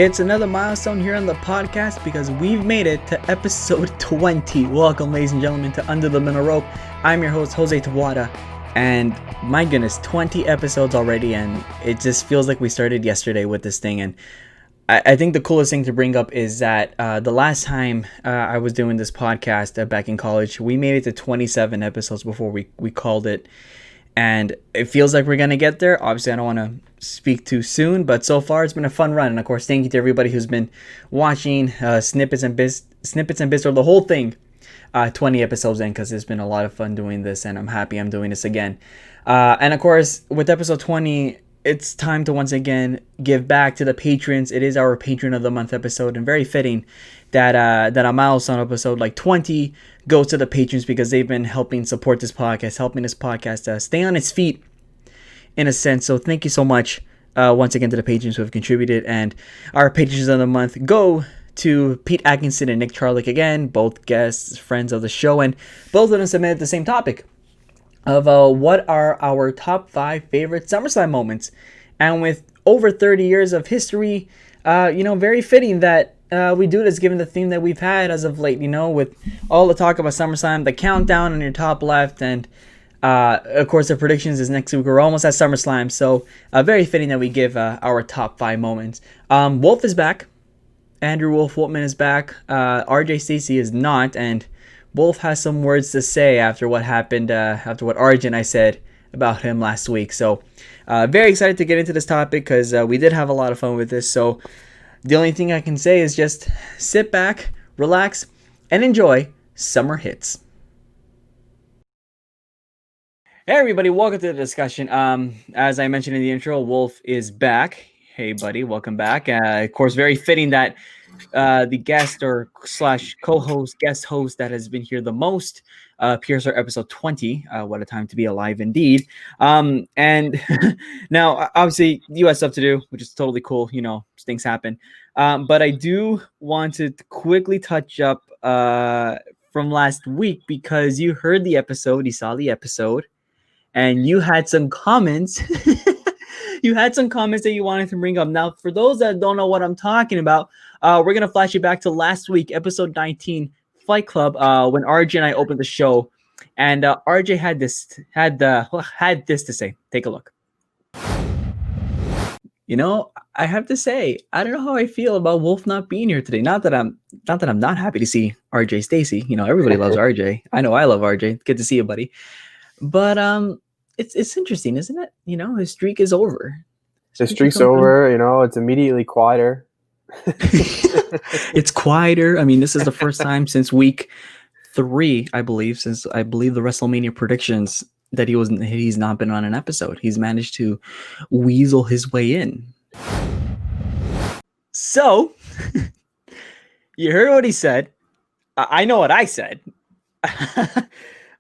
It's another milestone here on the podcast because we've made it to episode 20. Welcome, ladies and gentlemen, to Under the Middle Rope. I'm your host, Jose Tawada, and my goodness, 20 episodes already, and it just feels like we started yesterday with this thing. And I think the coolest thing to bring up is that the last time I was doing this podcast back in college, we made it to 27 episodes before we called it. And it feels like we're going to get there. Obviously, I don't want to speak too soon, but so far it's been a fun run. And of course, thank you to everybody who's been watching Snippets and Bits, or the whole thing, 20 episodes in, because it's been a lot of fun doing this, and I'm happy I'm doing this again. And of course, with episode 20, it's time to once again give back to the patrons. It is our Patron of the Month episode, and very fitting that a milestone episode like 20 goes to the patrons, because they've been helping support this podcast, helping this podcast stay on its feet in a sense. So thank you so much once again to the patrons who have contributed. And our patrons of the month go to Pete Atkinson and Nick Charlick, again, both guests, friends of the show, and both of them submitted the same topic of what are our top 5 favorite SummerSlam moments. And with over 30 years of history, very fitting that we do this given the theme that we've had as of late, with all the talk about SummerSlam, the countdown on your top left, and of course the predictions is next week. We're almost at SummerSlam, so very fitting that we give our top 5 moments. Wolf is back. Andrew Wolf Wolfman is back. RJ Stacy is not, and Wolf has some words to say after what happened, after what RJ and I said about him last week. So very excited to get into this topic, because we did have a lot of fun with this. So the only thing I can say is just sit back, relax, and enjoy Summer Hits. Hey everybody, welcome to the discussion. As I mentioned in the intro, Wolf is back. Hey buddy, welcome back. Of course, very fitting that the guest or / co-host, guest host that has been here the most appears for episode 20. What a time to be alive indeed. And now, obviously, you have stuff to do, which is totally cool. Things happen. But I do want to quickly touch up from last week, because you heard the episode, you saw the episode, and you had some comments. You had some comments that you wanted to bring up. Now, for those that don't know what I'm talking about, we're going to flash you back to last week, episode 19, Fight Club, when RJ and I opened the show. And RJ had this to say. Take a look. I have to say, I don't know how I feel about Wolf not being here today. Not that I'm not happy to see RJ Stacy. Everybody loves RJ. I know I love RJ. Good to see you, buddy. But it's interesting, isn't it? His streak is over. The streak's over. It's immediately quieter. It's quieter. I mean, this is the first time since week 3, I believe, since the WrestleMania predictions, that he's not been on an episode. He's managed to weasel his way in. So, you heard what he said. I know what I said.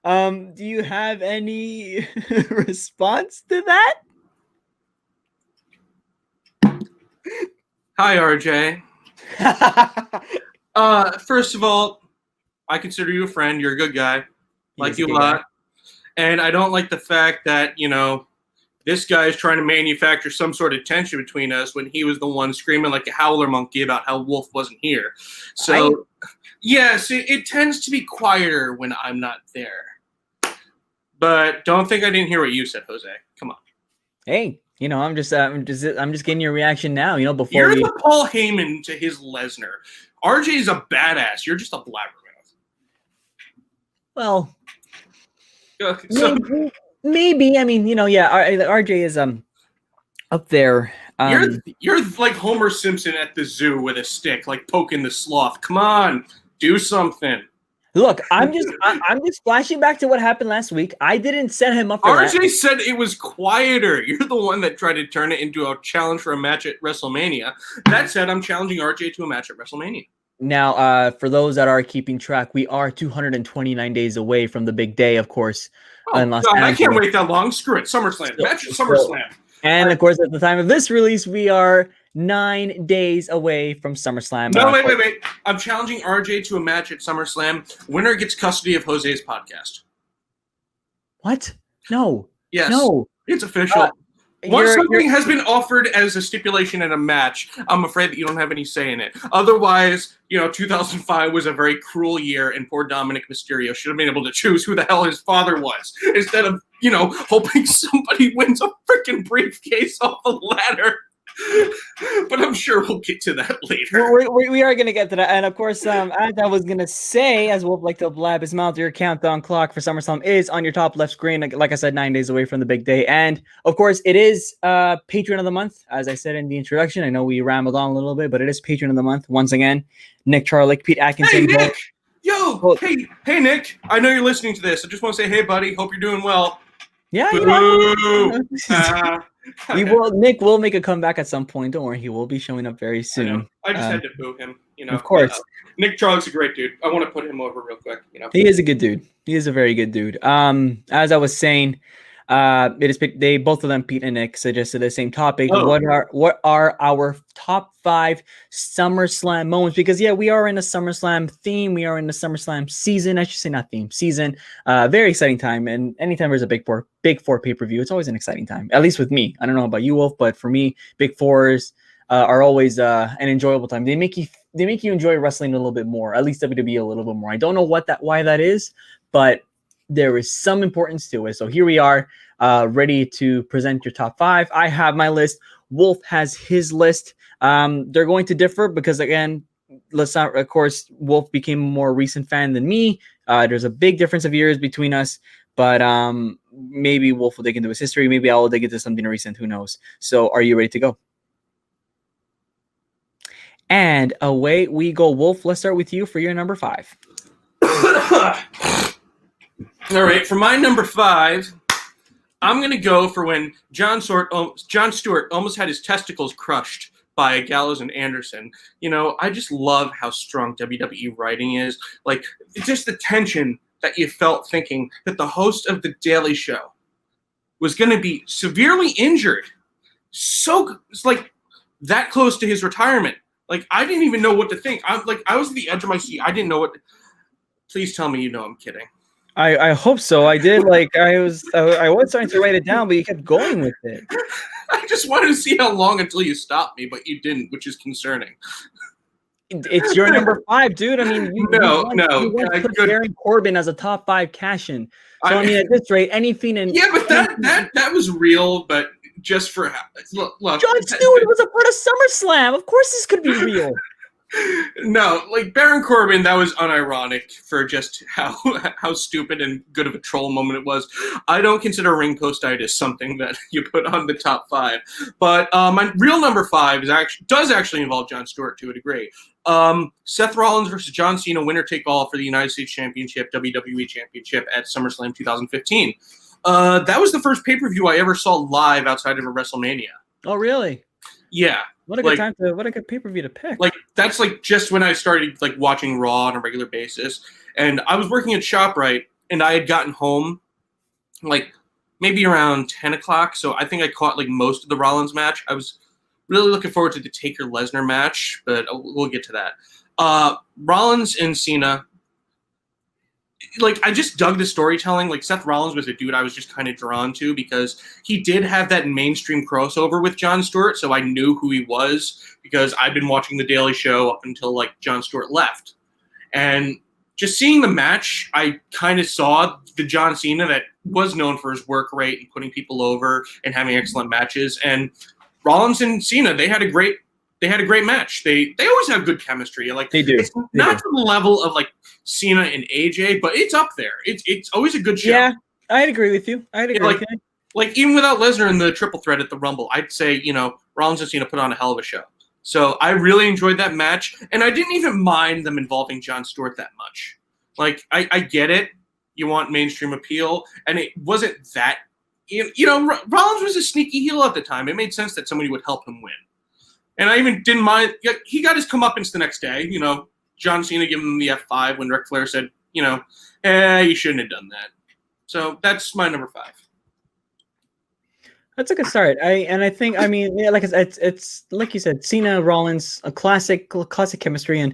Do you have any response to that? Hi, RJ. First of all, I consider you a friend. You're a good guy. Like you a lot. And I don't like the fact that, this guy is trying to manufacture some sort of tension between us when he was the one screaming like a howler monkey about how Wolf wasn't here. So, yes, it tends to be quieter when I'm not there. But don't think I didn't hear what you said, Jose. Come on. Hey, I'm just getting your reaction now. Before you're the Paul Heyman to his Lesnar. RJ's a badass. You're just a blabbermouth. Well, maybe. I mean, RJ is up there. You're like Homer Simpson at the zoo with a stick, like poking the sloth. Come on, do something. Look, I'm just flashing back to what happened last week. I didn't set him up for RJ that. said it was quieter. You're the one that tried to turn it into a challenge for a match at WrestleMania. That said, I'm challenging RJ to a match at WrestleMania. Now, for those that are keeping track, we are 229 days away from the big day, of course. Oh, God, I can't wait that long. Screw it. SummerSlam. Match at SummerSlam. And, of course, at the time of this release, we are 9 days away from SummerSlam. No, wait. I'm challenging RJ to a match at SummerSlam. Winner gets custody of Jose's podcast. What? No. Yes. No. It's official. Once something has been offered as a stipulation in a match, I'm afraid that you don't have any say in it. Otherwise, 2005 was a very cruel year, and poor Dominic Mysterio should have been able to choose who the hell his father was instead of, hoping somebody wins a freaking briefcase off the ladder. But I'm sure we'll get to that later. We are going to get to that. And of course, as I was going to say, as Wolf like to blab his mouth, your countdown clock for SummerSlam is on your top left screen. Like I said, 9 days away from the big day. And of course, it is Patron of the Month. As I said in the introduction, I know we rambled on a little bit, but it is Patron of the Month. Once again, Nick Charlick, Pete Atkinson. Hey, Nick! Yo! Hey, Nick! I know you're listening to this. I just want to say, hey, buddy. Hope you're doing well. Yeah, Nick will make a comeback at some point. Don't worry, he will be showing up very soon. I just had to boo him, Of course. Nick Charlick's a great dude. I want to put him over real quick, He is a good dude. He is a very good dude. As I was saying, both of them, Pete and Nick, suggested the same topic. Oh. What are our top 5 SummerSlam moments? Because we are in a SummerSlam theme. We are in the SummerSlam season. I should say not theme, season. Very exciting time. And anytime there's a Big Four pay-per-view, it's always an exciting time. At least with me. I don't know about you, Wolf, but for me, Big Fours are always an enjoyable time. They make you enjoy wrestling a little bit more. At least WWE a little bit more. I don't know why that is, but there is some importance to it. So here we are, ready to present your top 5. I have my list. Wolf has his list. They're going to differ because, again, of course, Wolf became a more recent fan than me. There's a big difference of years between us, but maybe Wolf will dig into his history. Maybe I'll dig into something recent. Who knows? So are you ready to go? And away we go. Wolf, let's start with you for your number 5. All right, for my number 5, I'm going to go for when Jon Stewart almost had his testicles crushed by Gallows and Anderson. I just love how strong WWE writing is. Like, it's just the tension that you felt thinking that the host of The Daily Show was going to be severely injured. So it's like that close to his retirement. Like, I didn't even know what to think. I was at the edge of my seat. I didn't know what. Please tell me I'm kidding. I hope so. I did. I was starting to write it down, but you kept going with it. I just wanted to see how long until you stopped me, but you didn't, which is concerning. It's your number 5, dude. I mean, you put good. Baron Corbin as a top 5 cash-in. So I mean, at this rate, anything in but that was real. But just for look, Jon Stewart was a part of SummerSlam. Of course, this could be real. No, Baron Corbin, that was unironic for just how stupid and good of a troll moment it was. I don't consider ring postitis something that you put on the top 5, but my real number 5 does actually involve Jon Stewart to a degree. Seth Rollins versus John Cena, winner take all for the United States Championship, WWE Championship at SummerSlam 2015. That was the first pay-per-view I ever saw live outside of a WrestleMania. Oh, really? Yeah. What a good pay-per-view to pick. That's just when I started watching Raw on a regular basis. And I was working at ShopRite, and I had gotten home maybe around 10 o'clock. So I think I caught most of the Rollins match. I was really looking forward to the Taker-Lesnar match, but we'll get to that. Rollins and Cena, I just dug the storytelling. Seth Rollins was a dude I was just kind of drawn to because he did have that mainstream crossover with Jon Stewart, so I knew who he was because I'd been watching The Daily Show up until Jon Stewart left. And just seeing the match, I kind of saw the John Cena that was known for his work rate and putting people over and having excellent matches. And Rollins and Cena, they had a great match. They always have good chemistry. They do. It's not to the level of Cena and AJ, but it's up there. It's always a good show. Yeah, I'd agree with you. Even without Lesnar in the triple threat at the Rumble, I'd say Rollins and Cena put on a hell of a show. So I really enjoyed that match, and I didn't even mind them involving Jon Stewart that much. I get it. You want mainstream appeal, and it wasn't that. Rollins was a sneaky heel at the time. It made sense that somebody would help him win. And I even didn't mind. He got his comeuppance the next day. John Cena giving him the F5 when Ric Flair said, you shouldn't have done that. So that's my number 5. That's a good start. It's like you said, Cena, Rollins, a classic chemistry, and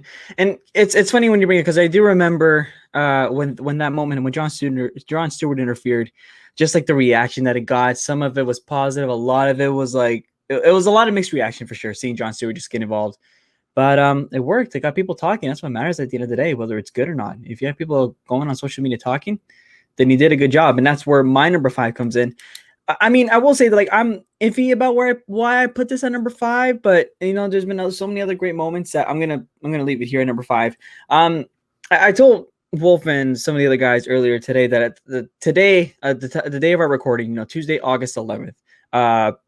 it's funny when you bring it because I do remember when that moment when Jon Stewart interfered just like the reaction that it got. Some of it was positive. A lot of it was like, it was a lot of mixed reaction for sure, seeing Jon Stewart just get involved. But it worked. It got people talking. That's what matters at the end of the day, whether it's good or not. If you have people going on social media talking, then you did a good job. And that's where my number 5 comes in. I mean, I will say that like I'm iffy about why I put this at number 5, but you know, there's been so many other great moments that I'm gonna leave it here at number 5. I told Wolf and some of the other guys earlier today that the day of our recording, you know, Tuesday, August 11th,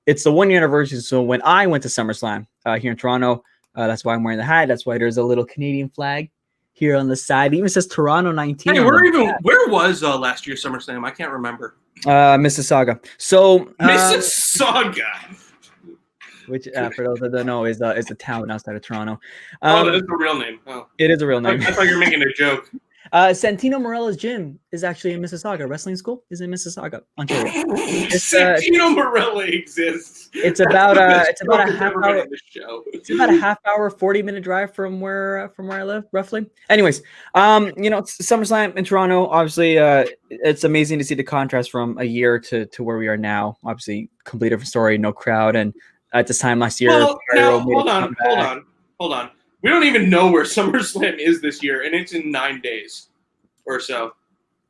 it's the 1 year anniversary. So when I went to Summerslam here in Toronto. That's why I'm wearing the hat. That's why there's a little Canadian flag here on the side. It even says Toronto 19. Hey, where was last year's SummerSlam? I can't remember. Mississauga. So Mississauga, which for those that don't know is a town outside of Toronto. That's a real name. Oh. It is a real name. I thought you were making a joke. Santino Marella's gym is actually in Mississauga. Wrestling school is in Mississauga, Ontario. Santino Marella exists. It's about a half hour. It's about a half hour, 40-minute drive from where I live, roughly. Anyways, you know, it's SummerSlam in Toronto. Obviously, it's amazing to see the contrast from a year to where we are now. Obviously, complete different story, no crowd, and at this time last year. Well, now, hold on. We don't even know where SummerSlam is this year, and it's in 9 days or so.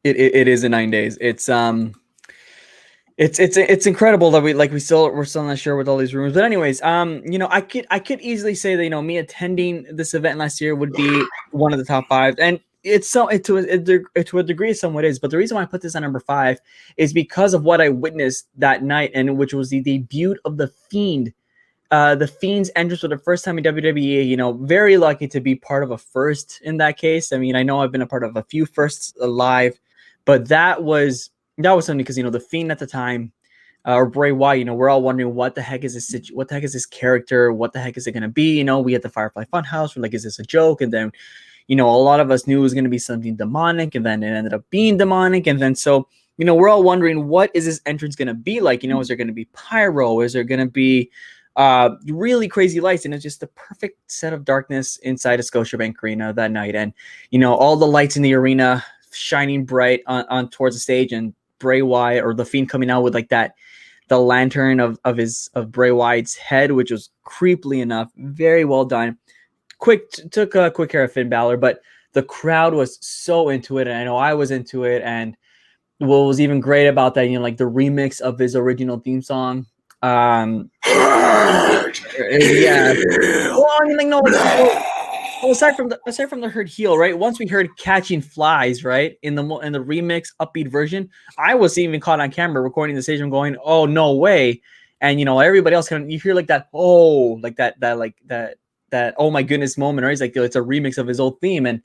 It is in 9 days. It's incredible that we're still not sure with all these rumors. But anyways, you know, I could easily say that, you know, me attending this event last year would be one of the top 5, and to a degree somewhat is. But the reason why I put this on number 5 is because of what I witnessed that night, and which was the debut of the Fiend. The Fiend's entrance for the first time in WWE, you know, very lucky to be part of a first in that case. I mean, I know I've been a part of a few firsts live, but that was something because, you know, the Fiend at the time, or Bray Wyatt, you know, we're all wondering what the heck is this character? What the heck is it going to be? You know, we had the Firefly Funhouse. We're like, is this a joke? And then, you know, a lot of us knew it was going to be something demonic, and then it ended up being demonic. And then so, you know, we're all wondering, what is this entrance going to be like? You know, is there going to be pyro? Is there going to be really crazy lights? And it's just the perfect set of darkness inside of Scotiabank Arena that night. And, you know, all the lights in the arena shining bright on towards the stage, and Bray Wyatt or the Fiend coming out with like the lantern of Bray Wyatt's head, which was creepily enough, very well done. Took quick care of Finn Balor, but the crowd was so into it, and I know I was into it. And what was even great about that, you know, like the remix of his original theme song. Yeah. Well, I mean, like, no, aside from the hurt heel, right? Once we heard Catching Flies, right, in the remix upbeat version, I was even caught on camera recording the stage and going, "Oh, no way!" And you know, everybody else you hear like that, oh, like that oh my goodness moment, right? It's like it's a remix of his old theme, and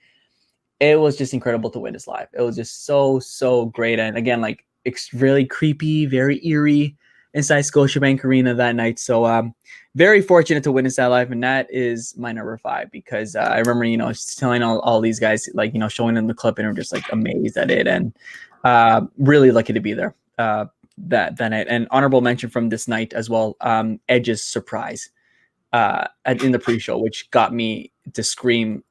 it was just incredible to witness live. It was just so great, and again, like it's really creepy, very eerie inside Scotiabank Arena that night. So very fortunate to witness that live, and that is my number 5 because I remember, you know, telling all these guys, like, you know, showing them the clip, and I'm just like amazed at it, and really lucky to be there that night. And honorable mention from this night as well, Edge's surprise in the pre-show, which got me to scream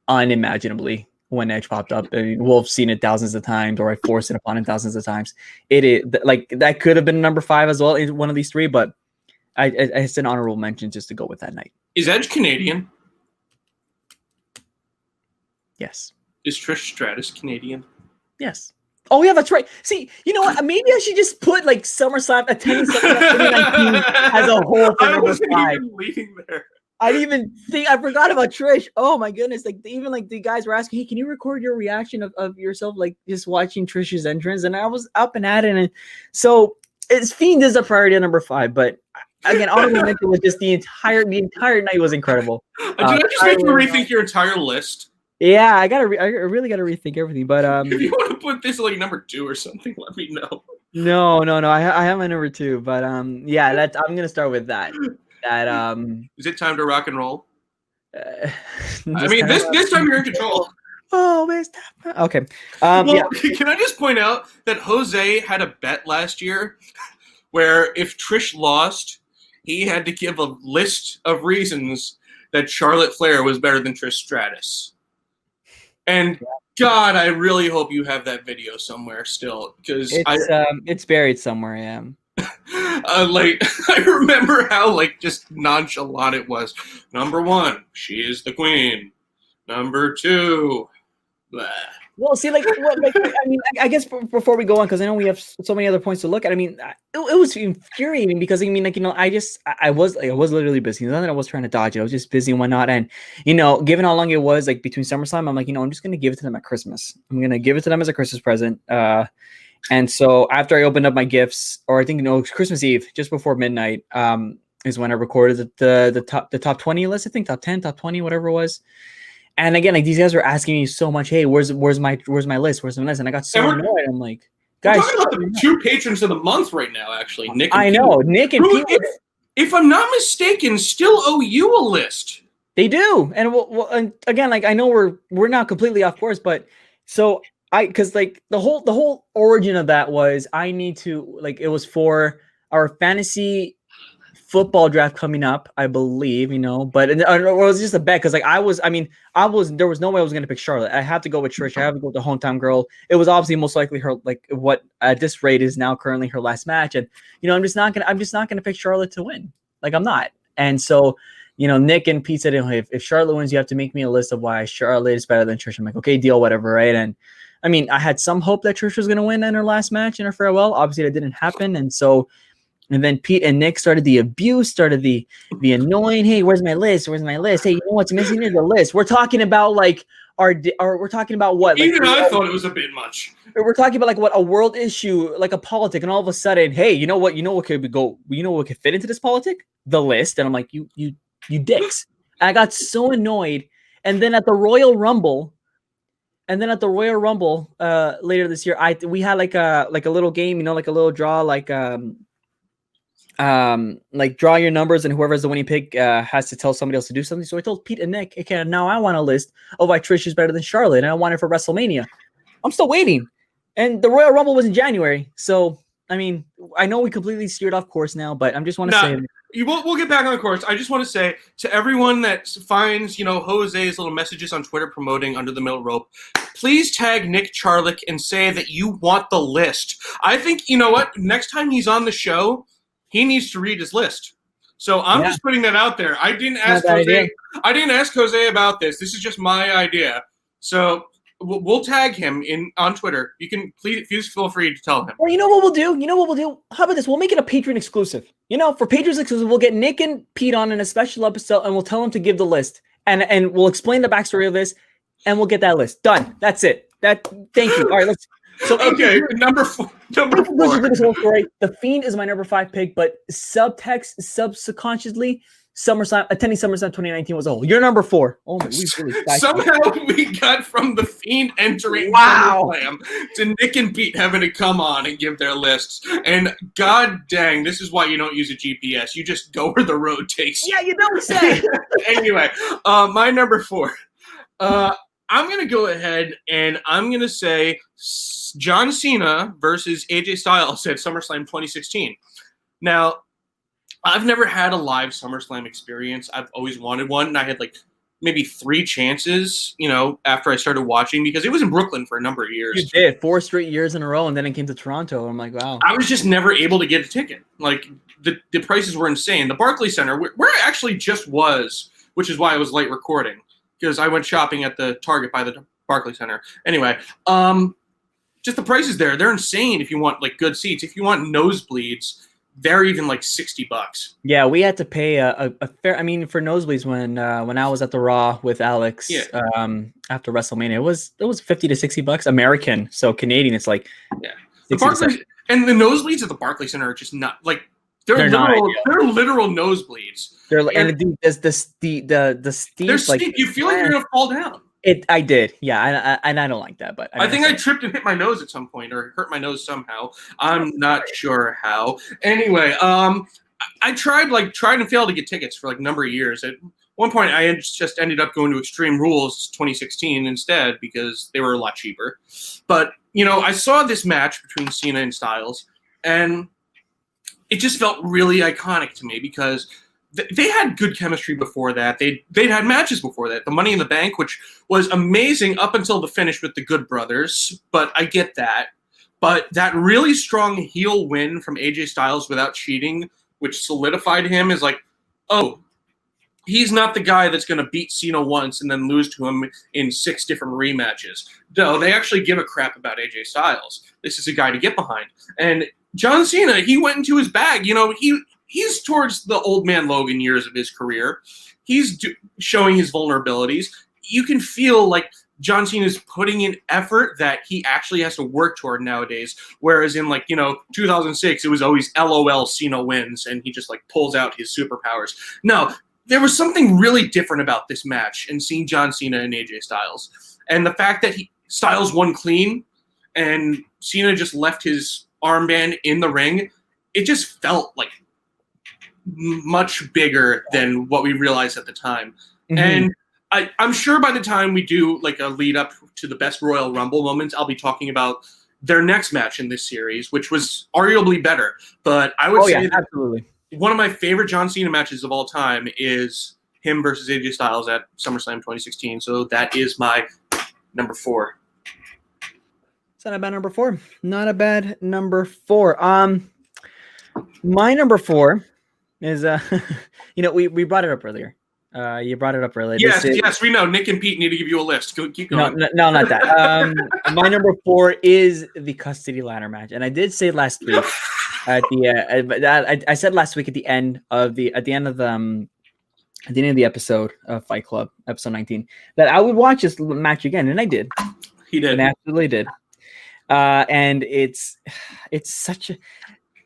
unimaginably when Edge popped up. I mean, we'll have seen it thousands of times, or I forced it upon him thousands of times. It is like that could have been number 5 as well in one of these 3, but it's an honorable mention just to go with that night. Is Edge Canadian? Yes. Is Trish Stratus Canadian? Yes. Oh yeah, that's right. See, you know what? Maybe I should just put like SummerSlam attending SummerSlam 2019 as a whole for number 5. Even leading there. I didn't even think, I forgot about Trish. Oh my goodness. Like even like the guys were asking, hey, can you record your reaction of yourself, like just watching Trish's entrance? And I was up and at it. And so it's Fiend is a priority at number 5, but again, honorable mention was just the entire night was incredible. Do I just make you rethink your entire list? Yeah, I really gotta rethink everything. But if you want to put this like number 2 or something, let me know. No. I have my number 2, but yeah, I'm gonna start with that. Is it time to rock and roll? I mean, this time you're in control. Oh, okay. Well, yeah. Can I just point out that Jose had a bet last year where if Trish lost, he had to give a list of reasons that Charlotte Flair was better than Trish Stratus. And God, I really hope you have that video somewhere still, because it's buried somewhere. Yeah. Like I remember how like just nonchalant it was. Number 1, she is the queen. Number 2, blah. Well, see, like I mean, I guess before we go on, because I know we have so many other points to look at. I mean, it was infuriating because I mean, like, you know, I was literally busy. It's not that I was trying to dodge it. I was just busy and whatnot. And you know, given how long it was, like between SummerSlam, I'm like, you know, I'm just gonna give it to them at Christmas. I'm gonna give it to them as a Christmas present. And so after I opened up my gifts, or I think, you know, Christmas Eve, just before midnight, is when I recorded the top 20 list. I think top 10, top 20, whatever it was. And again, like these guys were asking me so much, hey, where's my list? Where's my list? And I got so annoyed. I'm like, guys, we're talking about the 2 patrons of the month right now, actually. Nick and I Pete. know, Nick and Pete, Pete. if I'm not mistaken, still owe you a list. They do, and and again, like I know we're not completely off course, but so because like the whole origin of that was I need to, like, it was for our fantasy football draft coming up, I believe, you know, but it was just a bet because like there was no way I was going to pick Charlotte. I have to go with Trish. I have to go with the hometown girl. It was obviously most likely her, like what at this rate is now currently her last match. And, you know, I'm just not going to pick Charlotte to win. Like I'm not. And so, you know, Nick and Pete said, if Charlotte wins, you have to make me a list of why Charlotte is better than Trish. I'm like, okay, deal, whatever. Right. And I mean, I had some hope that Trish was going to win in her last match in her farewell. Obviously that didn't happen. And so, and then Pete and Nick started the abuse, started the annoying. Hey, where's my list? Where's my list? Hey, you know what's missing is the list. We're talking about like we're talking about what? Even like, I thought it was a bit much. We're talking about like what, a world issue, like a politic, and all of a sudden, hey, you know what could fit into this politic? The list. And I'm like, you dicks. And I got so annoyed. And then at the Royal Rumble later this year, we had like a little game, you know, like a little draw, like draw your numbers, and whoever's the winning pick has to tell somebody else to do something. So I told Pete and Nick, okay, now I want a list of why Trish is better than Charlotte, and I want it for WrestleMania. I'm still waiting, and the Royal Rumble was in January. So I mean, I know we completely steered off course now, but I just want to say we'll get back on course. I just want to say to everyone that finds, you know, Jose's little messages on Twitter promoting Under the Middle Rope, please tag Nick Charlick and say that you want the list. I think, you know what, next time he's on the show, he needs to read his list. So I'm just putting that out there. I didn't ask Jose about this. This is just my idea. So we'll tag him on Twitter. You can please feel free to tell him. Well, you know what we'll do? How about this? We'll make it a Patreon exclusive. You know, for Patreon exclusive, we'll get Nick and Pete on in a special episode, and we'll tell them to give the list, and we'll explain the backstory of this, and we'll get that list done. That's it. Thank you. All right, let's. So okay, number four. This whole story. The Fiend is my number 5 pick, but subconsciously, attending SummerSlam 2019 was a whole. You're number 4. Oh my, somehow we got from the Fiend entering SummerSlam to Nick and Pete having to come on and give their lists. And god dang, this is why you don't use a GPS. You just go where the road takes you. Yeah, you don't say. Anyway, my number 4. I'm going to go ahead and I'm going to say John Cena versus AJ Styles at SummerSlam 2016. Now, I've never had a live SummerSlam experience. I've always wanted one, and I had like maybe 3 chances, you know, after I started watching, because it was in Brooklyn for a number of years. You did 4 straight years in a row, and then it came to Toronto. I'm like, wow. I was just never able to get a ticket. Like the prices were insane. The Barclays Center, where it actually just was, which is why I was late recording, because I went shopping at the Target by the Barclays Center. Anyway, just the prices there, they're insane if you want like good seats. If you want nosebleeds, they're even like $60. Yeah, we had to pay a fair. I mean, for nosebleeds when I was at the Raw with Alex after WrestleMania, it was $50 to $60 American. So Canadian, it's like the Barclays and the nosebleeds at the Barclays Center are just not like they're literal nosebleeds. They're like, and the steep. They're steep. Like, you feel like you're gonna fall down. I did, yeah, and I don't like that. But I think I tripped and hit my nose at some point, or hurt my nose somehow. I'm not sure how. Anyway, I tried and failed to get tickets for like a number of years. At one point, I just ended up going to Extreme Rules 2016 instead because they were a lot cheaper. But you know, I saw this match between Cena and Styles, and it just felt really iconic to me because they had good chemistry before that. They'd had matches before that. The Money in the Bank, which was amazing up until the finish with the Good Brothers, but I get that. But that really strong heel win from AJ Styles without cheating, which solidified him, is like, oh, he's not the guy that's going to beat Cena once and then lose to him in 6 different rematches. No, they actually give a crap about AJ Styles. This is a guy to get behind. And John Cena, he went into his bag. He's towards the old man Logan years of his career. He's showing his vulnerabilities. You can feel like John Cena is putting in effort that he actually has to work toward nowadays. Whereas in 2006, it was always LOL, Cena wins, and he just pulls out his superpowers. No, there was something really different about this match and seeing John Cena and AJ Styles. And the fact that Styles won clean and Cena just left his armband in the ring, it just felt much bigger than what we realized at the time. Mm-hmm. And I'm sure by the time we do a lead up to the best Royal Rumble moments, I'll be talking about their next match in this series, which was arguably better. But I would say that absolutely. One of my favorite John Cena matches of all time is him versus AJ Styles at SummerSlam 2016. So that is my number 4. It's not a bad number 4. Not a bad number 4. My number 4 is we brought it up earlier. You brought it up earlier. Yes, we know. Nick and Pete need to give you a list. Keep going. No, not that. My number 4 is the custody ladder match, and I did say last week at the I said last week at the end of the episode of Fight Club, episode 19, that I would watch this match again, and I did. He did. And I absolutely did. And it's such a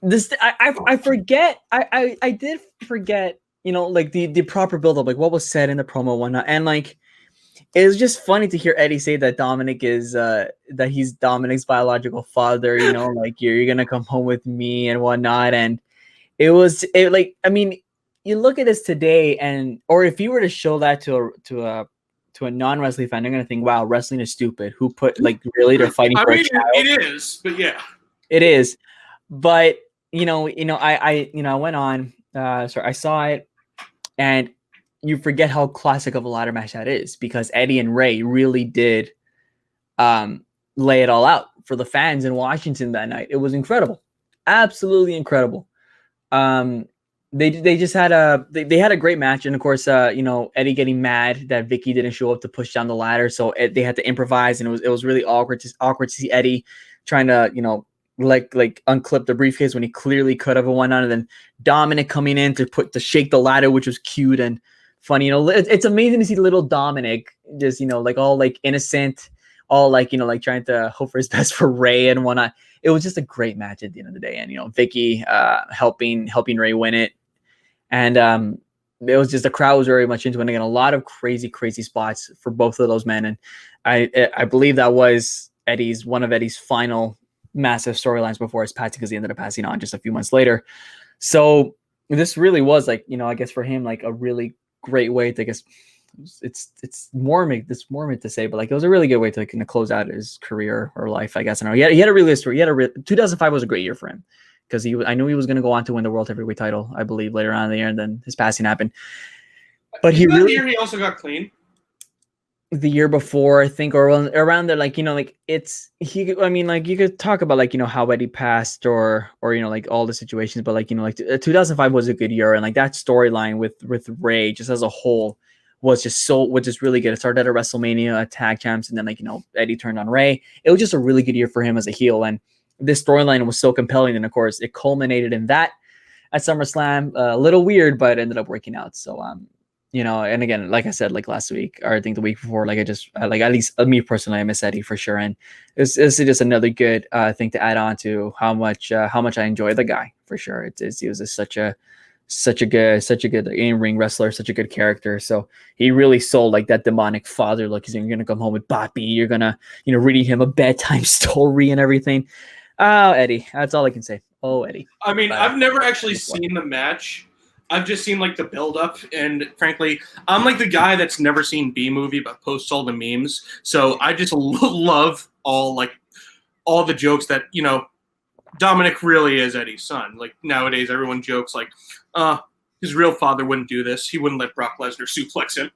I forget. I did forget. The proper build-up, what was said in the promo, whatnot, and it was just funny to hear Eddie say that Dominic is that he's Dominic's biological father. You're gonna come home with me and whatnot, and you look at this today, or if you were to show that to a non-wrestling fan, they're gonna think, wow, wrestling is stupid. Who put really they're fighting for a child? It is, but yeah, it is. But I went on. I saw it, and you forget how classic of a ladder match that is, because Eddie and Ray really did lay it all out for the fans in Washington that night. It was incredible, absolutely incredible. They just had they had a great match, and of course, Eddie getting mad that Vicky didn't show up to push down the ladder, so they had to improvise, and it was really awkward to see Eddie trying to unclip the briefcase when he clearly could have won on, and then Dominic coming in to shake the ladder, which was cute and funny. It's amazing to see little Dominic just all innocent, all trying to hope for his best for Ray and whatnot. It was just a great match at the end of the day, and Vicky helping Ray win it, and it was just, the crowd was very much into it. And again, a lot of crazy spots for both of those men, and I believe that was one of Eddie's final massive storylines before his passing, because he ended up passing on just a few months later. So this really was I guess for him a really great way to, I guess it's morbid to say, but it was a really good way to kind of close out his career or life, I guess. I know he had a really good story. 2005 was a great year for him, because I knew he was going to go on to win the World Heavyweight title, I believe, later on in the year, and then his passing happened. But he also got clean. The year before, I think, or around there, you could talk about how Eddie passed or all the situations, but 2005 was a good year, and that storyline with Ray just as a whole was just really good. It started at WrestleMania, at Tag Champs, and then Eddie turned on Ray. It was just a really good year for him as a heel, and this storyline was so compelling, and of course it culminated in that at SummerSlam. A little weird, but it ended up working out. So and again, like I said, last week, or I think the week before, at least me personally, I miss Eddie for sure. And this is just another good thing to add on to how much I enjoy the guy for sure. He was just such a good in-ring wrestler, such a good character. So he really sold that demonic father look. He's going to come home with Boppy. You're going to, reading him a bedtime story and everything. Oh, Eddie, that's all I can say. Oh, Eddie. I mean, I've never actually seen the match. I've just seen the build up, and frankly, I'm the guy that's never seen B-Movie but posts all the memes. So I just love all the jokes that Dominic really is Eddie's son. Nowadays, everyone jokes his real father wouldn't do this. He wouldn't let Brock Lesnar suplex him.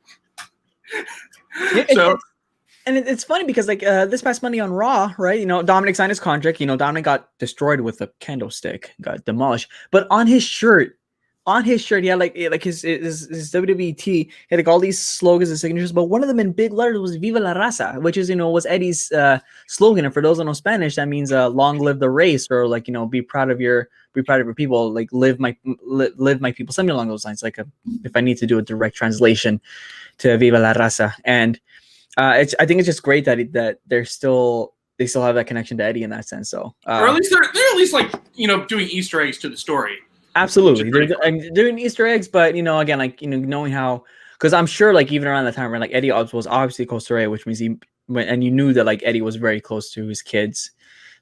It's funny because like this past Monday on Raw, right? You know, Dominic signed his contract. You know, Dominic got destroyed with a candlestick, got demolished. But on his shirt, he had like his WWE tee. He had like all these slogans and signatures, but one of them in big letters was "Viva la Raza," which is, you know, was Eddie's slogan. And for those who know Spanish, that means "Long live the race," or like, you know, be proud of your people, like live my people, something along those lines. Like if I need to do a direct translation to "Viva la Raza," and I think it's just great that they still have that connection to Eddie in that sense. So or at least they're at least like, you know, doing Easter eggs to the story. Absolutely, they're doing Easter eggs, but, you know, again, like, you know, knowing how, because I'm sure like even around that time when like Eddie was obviously Costa Rica, which means he went, and you knew that like Eddie was very close to his kids,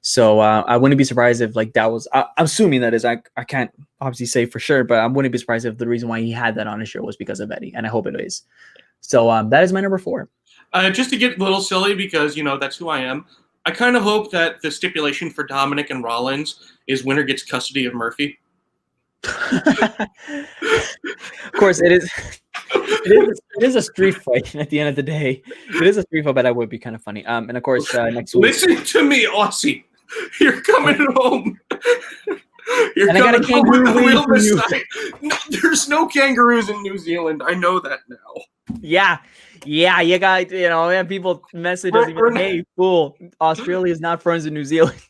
so I wouldn't be surprised if like that was. I'm assuming that is. I can't obviously say for sure, but I wouldn't be surprised if the reason why he had that on his shirt was because of Eddie, and I hope it is. So that is my number 4. Just to get a little silly, because, you know, that's who I am. I kind of hope that the stipulation for Dominic and Rollins is winner gets custody of Murphy. Of course, it is. It is a street fight. At the end of the day, it is a street fight, but that would be kind of funny. And of course, next week. Listen to me, Aussie. You're coming home. You're and coming I got a kangaroo this night. No, there's no kangaroos in New Zealand. I know that now. Yeah, you got, you know, and people message us, hey, fool, Australia is not friends with New Zealand.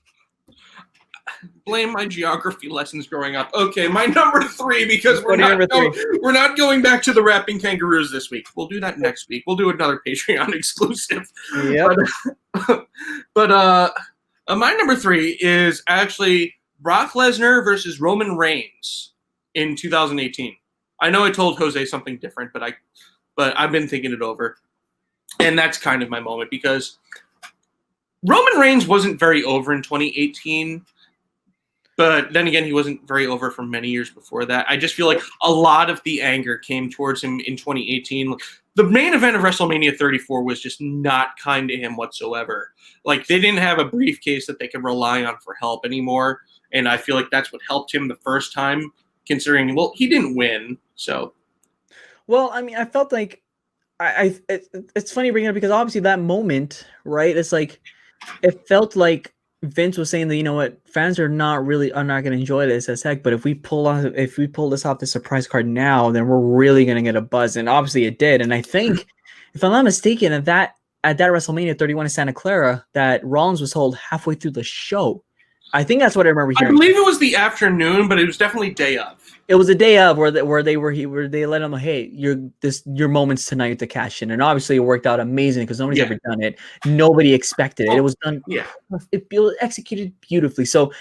Blame my geography lessons growing up. Okay, my number 3, because we're not going back to the rapping kangaroos this week. We'll do that next week. We'll do another Patreon exclusive. Yep. But my number 3 is actually Brock Lesnar versus Roman Reigns in 2018. I know I told Jose something different, but I've been thinking it over, and that's kind of my moment, because Roman Reigns wasn't very over in 2018. But then again, he wasn't very over for many years before that. I just feel like a lot of the anger came towards him in 2018. The main event of WrestleMania 34 was just not kind to him whatsoever. Like, they didn't have a briefcase that they could rely on for help anymore. And I feel like that's what helped him the first time, considering, well, he didn't win. So, well, I mean, I felt like it's funny bringing it up, because obviously that moment, right? It's like, it felt like Vince was saying that, you know what, fans are not going to enjoy this as heck, but if we pull this off the surprise card now, then we're really going to get a buzz. And obviously it did. And I think, if I'm not mistaken, at that WrestleMania 31 in Santa Clara, that Rollins was told halfway through the show. I think that's what I remember hearing. I believe it was the afternoon, but it was definitely day of. It was a day of where they let him know, hey, your moment's tonight to cash in, and obviously it worked out amazing because nobody's ever done it. Nobody expected it. It was done. Yeah, it was executed beautifully. So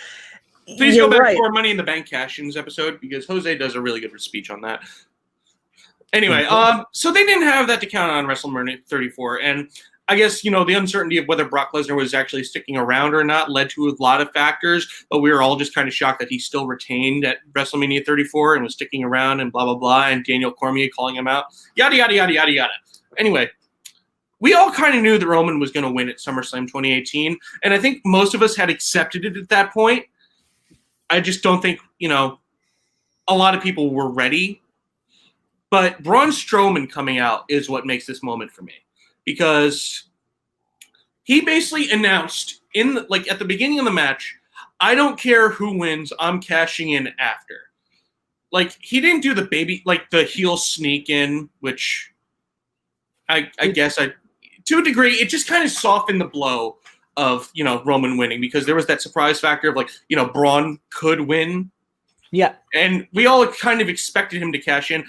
please go back for Money in the Bank cash-ins episode, because Jose does a really good speech on that. Anyway, so they didn't have that to count on WrestleMania 34, and I guess, you know, the uncertainty of whether Brock Lesnar was actually sticking around or not led to a lot of factors, but we were all just kind of shocked that he still retained at WrestleMania 34 and was sticking around and blah, blah, blah, and Daniel Cormier calling him out, yada, yada, yada, yada, yada. Anyway, we all kind of knew that Roman was going to win at SummerSlam 2018, and I think most of us had accepted it at that point. I just don't think, you know, a lot of people were ready, but Braun Strowman coming out is what makes this moment for me. Because he basically announced at the beginning of the match, I don't care who wins, I'm cashing in after. Like, he didn't do the heel sneak in, which I guess to a degree, it just kind of softened the blow of, you know, Roman winning, because there was that surprise factor of, like, you know, Braun could win. Yeah. And we all kind of expected him to cash in.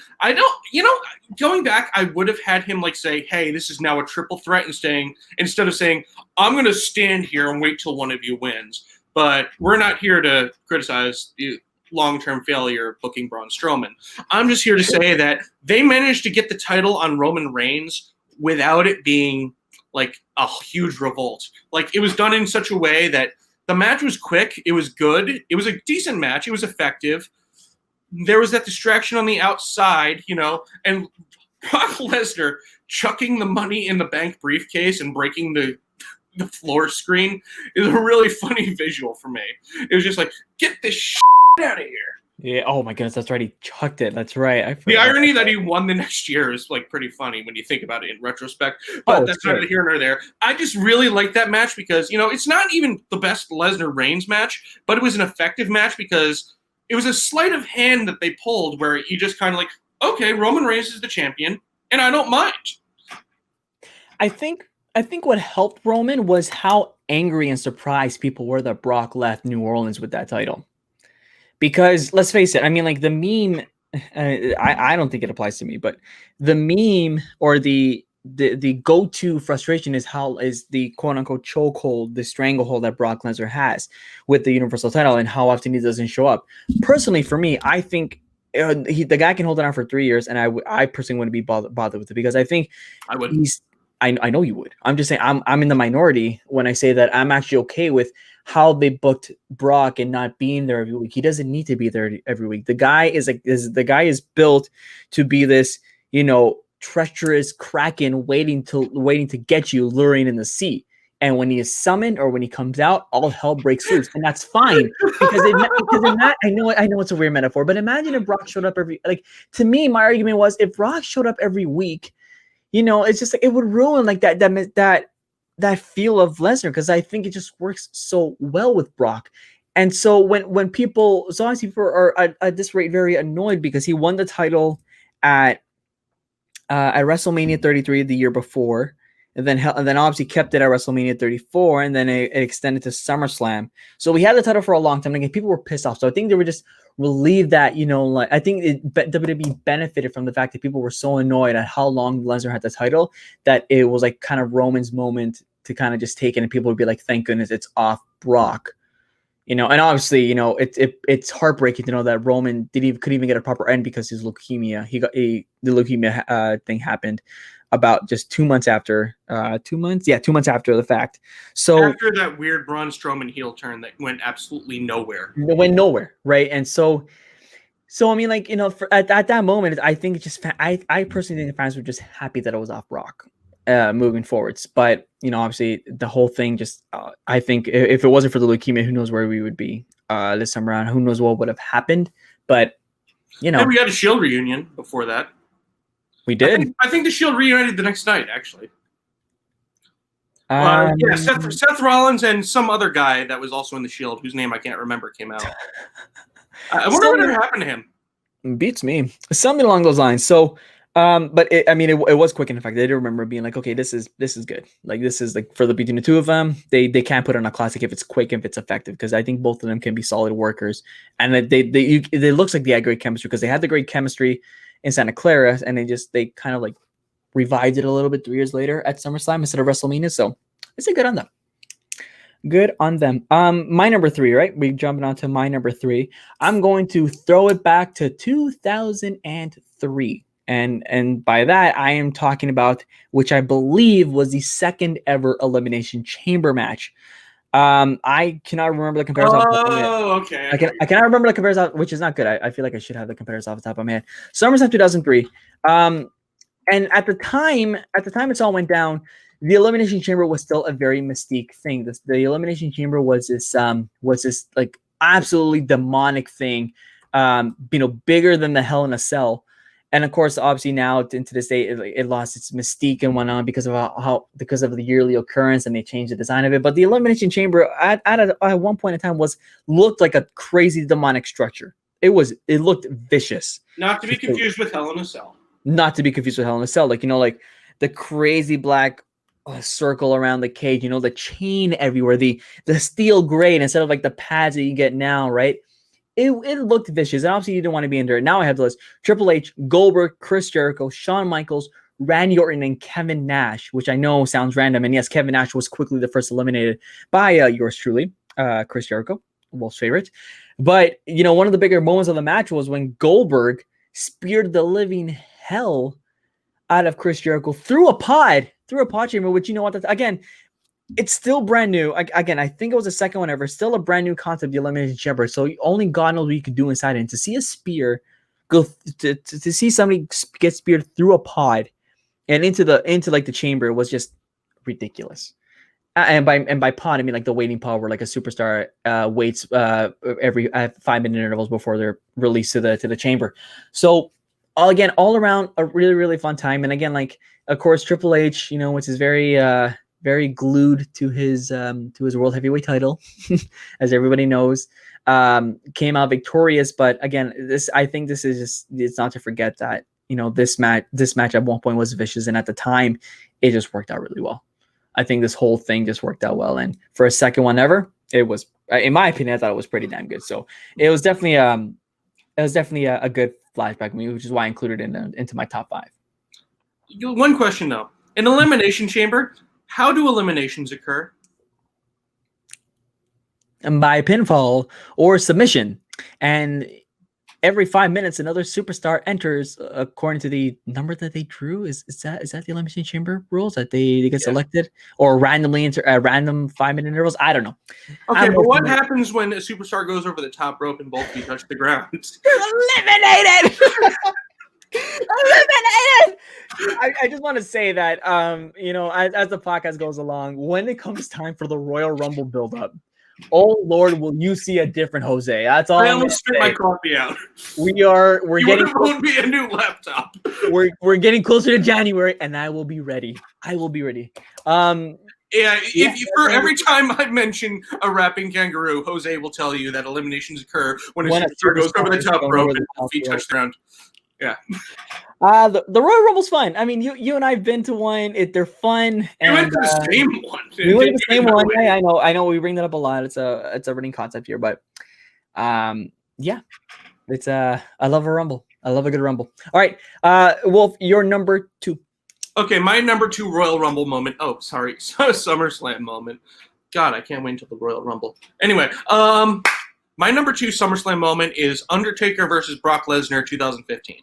Going back, I would have had him say, hey, this is now a triple threat, instead of saying, I'm going to stand here and wait till one of you wins. But we're not here to criticize the long-term failure of booking Braun Strowman. I'm just here to say that they managed to get the title on Roman Reigns without it being like a huge revolt. Like, it was done in such a way that the match was quick. It was good. It was a decent match. It was effective. There was that distraction on the outside, you know, and Brock Lesnar chucking the Money in the Bank briefcase and breaking the floor screen is a really funny visual for me. It was just like, get this shit out of here. Yeah. Oh my goodness, that's right. He chucked it. That's right. I The forgot. irony that he won the next year is like pretty funny when you think about it in retrospect. But Oh, that's sure. neither here nor there. I just really like that match because it's not even the best Lesnar Reigns match, but it was an effective match because it was a sleight of hand that they pulled where you just kind of like, okay, Roman Reigns is the champion, and I don't mind. I think what helped Roman was how angry and surprised people were that Brock left New Orleans with that title. Because let's face it, I mean, like the meme, I don't think it applies to me, but the meme or the go-to frustration is the quote unquote chokehold, the stranglehold that Brock Lesnar has with the Universal title and how often he doesn't show up. Personally, for me, I think the guy can hold it on for 3 years, and I personally wouldn't be bothered with it because I think I would. I know you would. I'm just saying I'm in the minority when I say that I'm actually okay with how they booked Brock and not being there every week. He doesn't need to be there every week. The guy is built to be this, treacherous kraken waiting to get you, luring in the sea. And when he is summoned or when he comes out, all hell breaks loose, and that's fine because I know it's a weird metaphor, but imagine if Brock showed up to me, my argument was if Brock showed up every week, it's just like it would ruin like that feel of Lesnar because I think it just works so well with Brock. And so when people, so obviously people are at this rate very annoyed because he won the title at WrestleMania 33 the year before, and then obviously kept it at WrestleMania 34, and then it extended to SummerSlam. So we had the title for a long time. Again, people were pissed off. So I think they were just relieved that I think WWE benefited from the fact that people were so annoyed at how long Lesnar had the title that it was like kind of Roman's moment to kind of just take it, and people would be like, "Thank goodness it's off Brock." And obviously, it's heartbreaking to know that Roman couldn't even get a proper end because his leukemia. The leukemia thing happened about just 2 months after. 2 months, 2 months after the fact. So after that weird Braun Strowman heel turn that went absolutely nowhere. It went nowhere, right? And so I mean, like at that moment, I think it's just I personally think the fans were just happy that it was off Brock. Moving forwards, but obviously the whole thing just I think if it wasn't for the leukemia, who knows where we would be this time around? Who knows what would have happened? But and we had a Shield reunion before that. We did. I think the Shield reunited the next night, actually. Seth Rollins and some other guy that was also in the Shield, whose name I can't remember, came out. I wonder what happened to him. Beats me. Something along those lines. So. But it was quick in effect. They did remember being like, okay, this is good. Like this is like for between the two of them, they can't put on a classic if it's quick, if it's effective, because I think both of them can be solid workers. And it looks like they had great chemistry because they had the great chemistry in Santa Clara, and they kind of like revived it a little bit 3 years later at SummerSlam instead of WrestleMania. So it's a good on them. Good on them. My number 3, right? We're jumping on to my number 3. I'm going to throw it back to 2003. And by that, I am talking about, which I believe was the second ever Elimination Chamber match. I cannot remember the comparison. Okay. I cannot remember the comparison, which is not good. I feel like I should have the comparison off the top of my head. SummerSlam 2003. And at the time it's all went down, the Elimination Chamber was still a very mystique thing. The Elimination Chamber was this like absolutely demonic thing, bigger than the Hell in a Cell. And of course, obviously now into this day, it lost its mystique and whatnot because of because of the yearly occurrence, and they changed the design of it. But the Elimination Chamber at one point in time looked like a crazy demonic structure. It looked vicious. Not to be confused with Hell in a Cell. Not to be confused with Hell in a Cell, like the crazy black circle around the cage. The chain everywhere, the steel grate instead of like the pads that you get now, right? It looked vicious, and obviously you didn't want to be in there. Now I have the list: Triple H, Goldberg, Chris Jericho, Shawn Michaels, Randy Orton, and Kevin Nash, which I know sounds random. And yes, Kevin Nash was quickly the first eliminated by yours truly, Chris Jericho, Wolf's favorite. But, one of the bigger moments of the match was when Goldberg speared the living hell out of Chris Jericho through a pod chamber, which again, it's still brand new. Again, I think it was the second one ever. Still a brand new concept, the Elimination Chamber. So only God knows what you could do inside it. And to see a spear go to see somebody get speared through a pod and into like the chamber was just ridiculous. And by pod, I mean like the waiting pod where like a superstar waits every 5-minute intervals before they're released to the chamber. So again, all around a really, really fun time. And again, like of course Triple H, which is very very glued to his world heavyweight title, as everybody knows, came out victorious. But again, I think this is just, it's not to forget that this match at one point was vicious, and at the time it just worked out really well. I think this whole thing just worked out well, and for a second one ever, it was, in my opinion, I thought it was pretty damn good. So it was definitely a good flashback movie, which is why I included it into my top 5. One question though: in Elimination Chamber, how do eliminations occur? And by pinfall or submission, and every 5 minutes another superstar enters according to the number that they drew. Is that the Elimination Chamber rules, that they get selected, or randomly into random 5-minute intervals? I don't know. Okay, but what happens when a superstar goes over the top rope and both feet touch the ground? Eliminated. Eliminated. I just want to say that as the podcast goes along, when it comes time for the Royal Rumble build-up, oh Lord, will you see a different Jose? That's all. I almost spit my coffee out. We're getting. Won't be a new laptop. We're getting closer to January, and I will be ready. For every time I mention a rapping kangaroo, Jose will tell you that eliminations occur when a superstar goes over the top rope and feet touch the ground. Yeah. The Royal Rumble's fun. I mean, you and I've been to one. They're fun. We went to the same one. We went to the same one. Hey, I know. We bring that up a lot. It's a running concept here, but yeah, it's I love a Rumble. I love a good Rumble. All right, Wolf, your number 2. Okay, my number 2 Royal Rumble moment. Oh, sorry, SummerSlam moment. God, I can't wait until the Royal Rumble. Anyway, my number 2 SummerSlam moment is Undertaker versus Brock Lesnar 2015.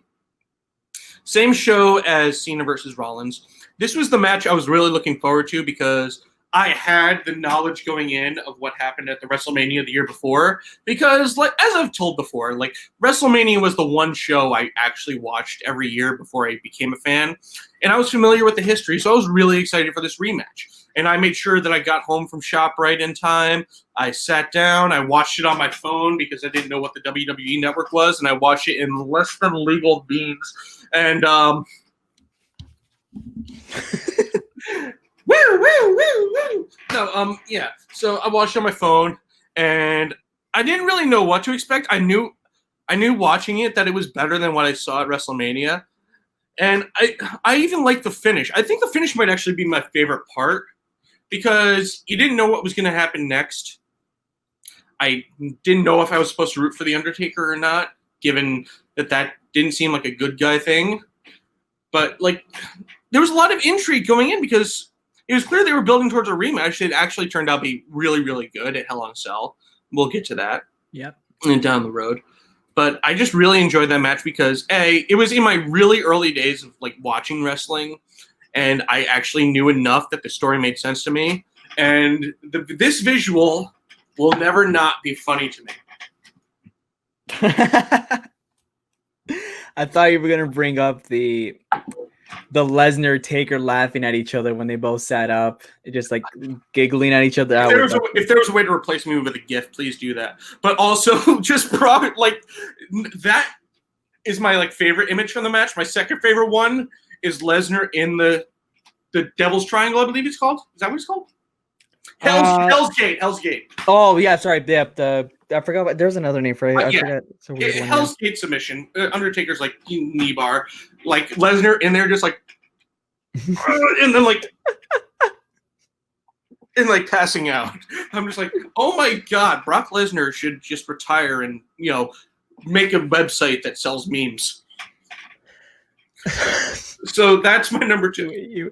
Same show as Cena versus Rollins. This was the match I was really looking forward to because I had the knowledge going in of what happened at the WrestleMania the year before. Because, like, as I've told before, like, WrestleMania was the one show I actually watched every year before I became a fan. And I was familiar with the history, so I was really excited for this rematch. And I made sure that I got home from ShopRite in time. I sat down. I watched it on my phone because I didn't know what the WWE Network was. And I watched it in less than legal means. And, yeah. So I watched it on my phone, and I didn't really know what to expect. I knew watching it that it was better than what I saw at WrestleMania. And I even liked the finish. I think the finish might actually be my favorite part because you didn't know what was going to happen next. I didn't know if I was supposed to root for The Undertaker or not, given that didn't seem like a good guy thing. But, like, there was a lot of intrigue going in because it was clear they were building towards a rematch. It actually turned out to be really, really good at Hell in a Cell. We'll get to that. Yep. And down the road. But I just really enjoyed that match because, it was in my really early days of, like, watching wrestling, and I actually knew enough that the story made sense to me. And this visual will never not be funny to me. I thought you were going to bring up the Lesnar Taker laughing at each other when they both sat up, just like giggling at each other. If there was a way to replace me with a GIF, please do that. But also, just like that is my favorite image from the match. My second favorite one is Lesnar in the Devil's Triangle, I believe it's called. Is that what it's called? Hell's Gate. Oh yeah, sorry. Yeah, I forgot. There's another name for it. I forgot. Hell's Gate submission. Undertaker's knee bar, Lesnar in there just and then and passing out. I'm just like, oh my god, Brock Lesnar should just retire and make a website that sells memes. So that's my number 2.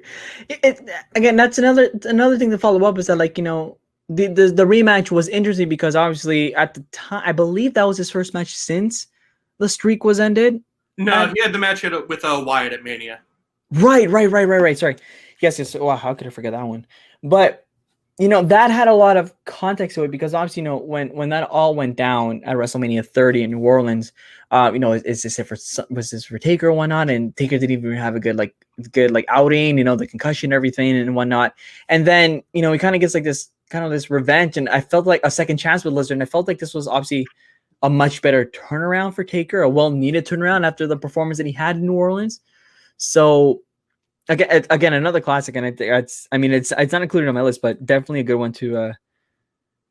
Again, that's another thing to follow up is that the rematch was interesting because obviously at the time I believe that was his first match since the streak was ended. No, he had the match with Wyatt at Mania. Right. Sorry. Yes. Wow, how could I forget that one? But that had a lot of context to it because obviously, when that all went down at WrestleMania 30 in New Orleans, is this was this for Taker or whatnot? And Taker didn't even have a good outing, the concussion, everything and whatnot. And then, he kind of gets like this revenge. And I felt like a second chance with Lizard. And I felt like this was obviously a much better turnaround for Taker, a well-needed turnaround after the performance that he had in New Orleans. So again, another classic, and it's not included on my list, but definitely a good one to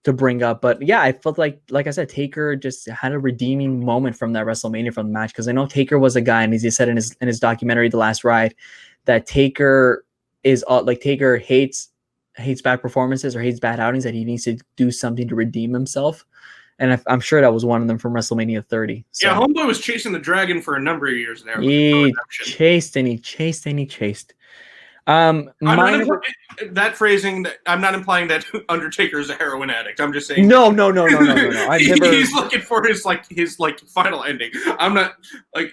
bring up. But yeah, I felt like I said, Taker just had a redeeming moment from that WrestleMania from the match, because I know Taker was a guy, and as he said in his documentary, The Last Ride, that Taker is Taker hates bad performances or hates bad outings, that he needs to do something to redeem himself. And I'm sure that was one of them from WrestleMania 30. So. Yeah, Homeboy was chasing the dragon for a number of years there. He chased and he chased and he chased. That phrasing, I'm not implying that Undertaker is a heroin addict. I'm just saying. No. He's looking for his final ending. I'm not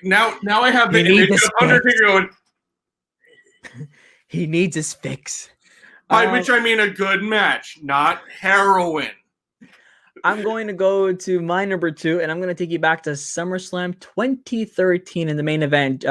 now I have the image of Undertaker going. He needs his fix. By which I mean a good match, not heroin. I'm going to go to my number 2, and I'm going to take you back to SummerSlam 2013 in the main event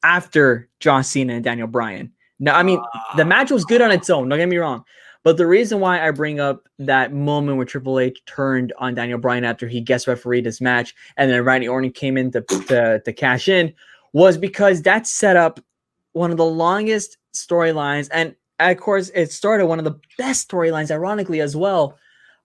after John Cena and Daniel Bryan. Now, I mean, the match was good on its own, don't get me wrong. But the reason why I bring up that moment where Triple H turned on Daniel Bryan after he guest refereed this match, and then Randy Orton came in to cash in, was because that set up one of the longest storylines. And, of course, it started one of the best storylines, ironically, as well.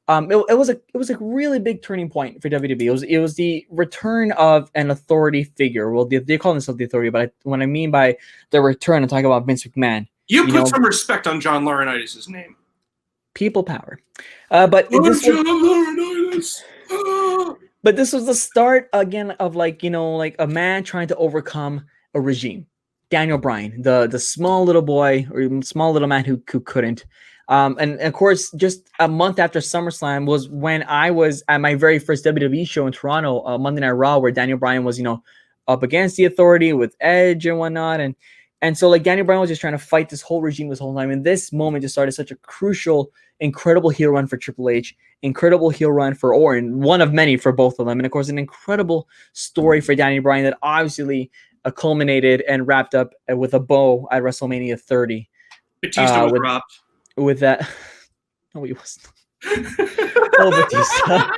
It was a really big turning point for WWE. It was the return of an authority figure. Well, they call themselves the authority, but what I mean by the return, I'm talking about Vince McMahon. You put some respect on John Laurinaitis' name. People power. But this was the start again of a man trying to overcome a regime. Daniel Bryan, the small little boy or small little man who couldn't. And of course, just a month after SummerSlam was when I was at my very first WWE show in Toronto, Monday Night Raw, where Daniel Bryan was, up against the authority with Edge and whatnot. And so Daniel Bryan was just trying to fight this whole regime this whole time. And this moment just started such a crucial, incredible heel run for Triple H, incredible heel run for Orton, one of many for both of them. And of course, an incredible story for Daniel Bryan that obviously culminated and wrapped up with a bow at WrestleMania 30. Batista was dropped. With that, no, he wasn't. Oh, Batista.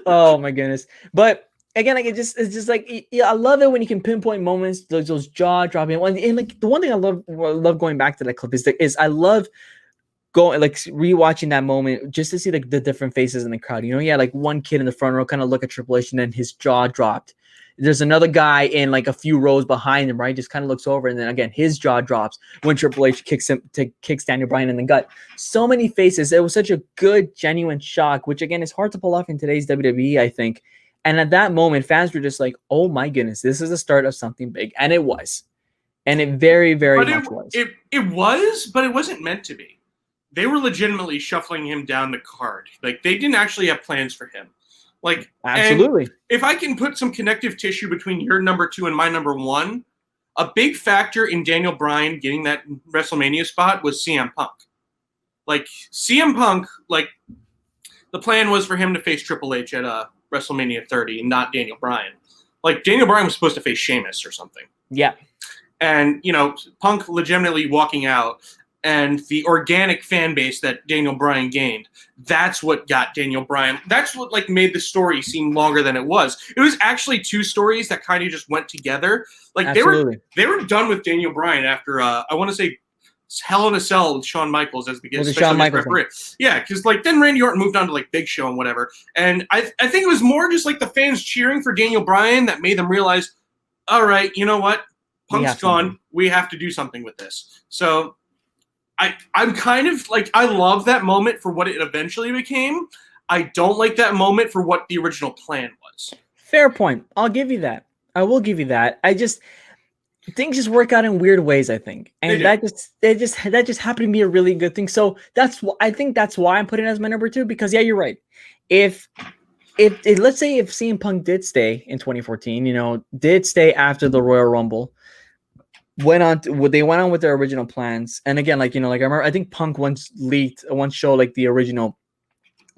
Oh my goodness! But again, it's just I love it when you can pinpoint moments, those jaw dropping. And the one thing I love going back to that clip is I love going rewatching that moment just to see the different faces in the crowd. One kid in the front row kind of look at Triple H and then his jaw dropped. There's another guy in a few rows behind him, right? Just kind of looks over, and then again his jaw drops when Triple H kicks Daniel Bryan in the gut. So many faces. It was such a good, genuine shock, which again is hard to pull off in today's WWE, I think. And at that moment, fans were just like, "Oh my goodness, this is the start of something big," and it was, and it very, very much was. It was, but it wasn't meant to be. They were legitimately shuffling him down the card. They didn't actually have plans for him. Absolutely. If I can put some connective tissue between your number 2 and my number 1, a big factor in Daniel Bryan getting that WrestleMania spot was CM Punk. CM Punk, the plan was for him to face Triple H at WrestleMania 30 and not Daniel Bryan. Daniel Bryan was supposed to face Sheamus or something. Yeah. And, Punk legitimately walking out, and the organic fan base that Daniel Bryan gained, that's what got Daniel Bryan. That's what made the story seem longer than it was. It was actually 2 stories that kind of just went together. They were done with Daniel Bryan after I want to say Hell in a Cell with Shawn Michaels as the special guest referee. Yeah, because then Randy Orton moved on to Big Show and whatever. And I think it was more just the fans cheering for Daniel Bryan that made them realize, all right, you know what? Punk's gone. We have to do something with this. So I'm kind of I love that moment for what it eventually became. I don't like that moment for what the original plan was. Fair point. I'll give you that. I will give you that. Things just work out in weird ways, I think. And that just happened to be a really good thing. So I think that's why I'm putting it as my number 2, because yeah, you're right. If let's say if CM Punk did stay in 2014, did stay after the Royal Rumble, they went on with their original plans. And again, like, I remember, I think Punk once showed like the original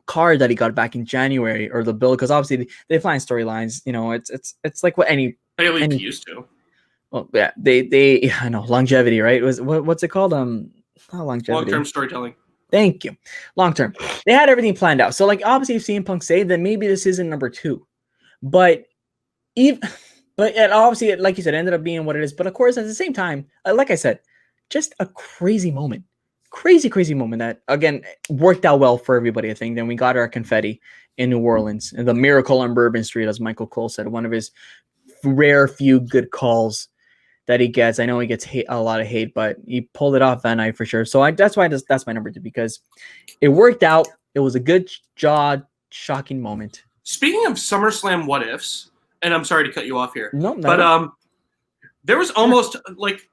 card that he got back in January, or the build, because obviously they find storylines. It's like what any used to. Well, yeah, they I know, longevity, right? What's it called? Not longevity. Long-term storytelling. Thank you. Long term. They had everything planned out. So like, obviously, if CM Punk say, then maybe this isn't number 2, but it obviously, like you said, ended up being what it is. But of course, at the same time, like I said, just a crazy moment. Crazy moment that, again, worked out well for everybody, I think. Then we got our confetti in New Orleans, and the miracle on Bourbon Street, as Michael Cole said, one of his rare few good calls that he gets. I know he gets a lot of hate, but he pulled it off that night for sure. So that's my number 2, because it worked out. It was a good shocking moment. Speaking of SummerSlam what ifs, and I'm sorry to cut you off here, but there was almost like,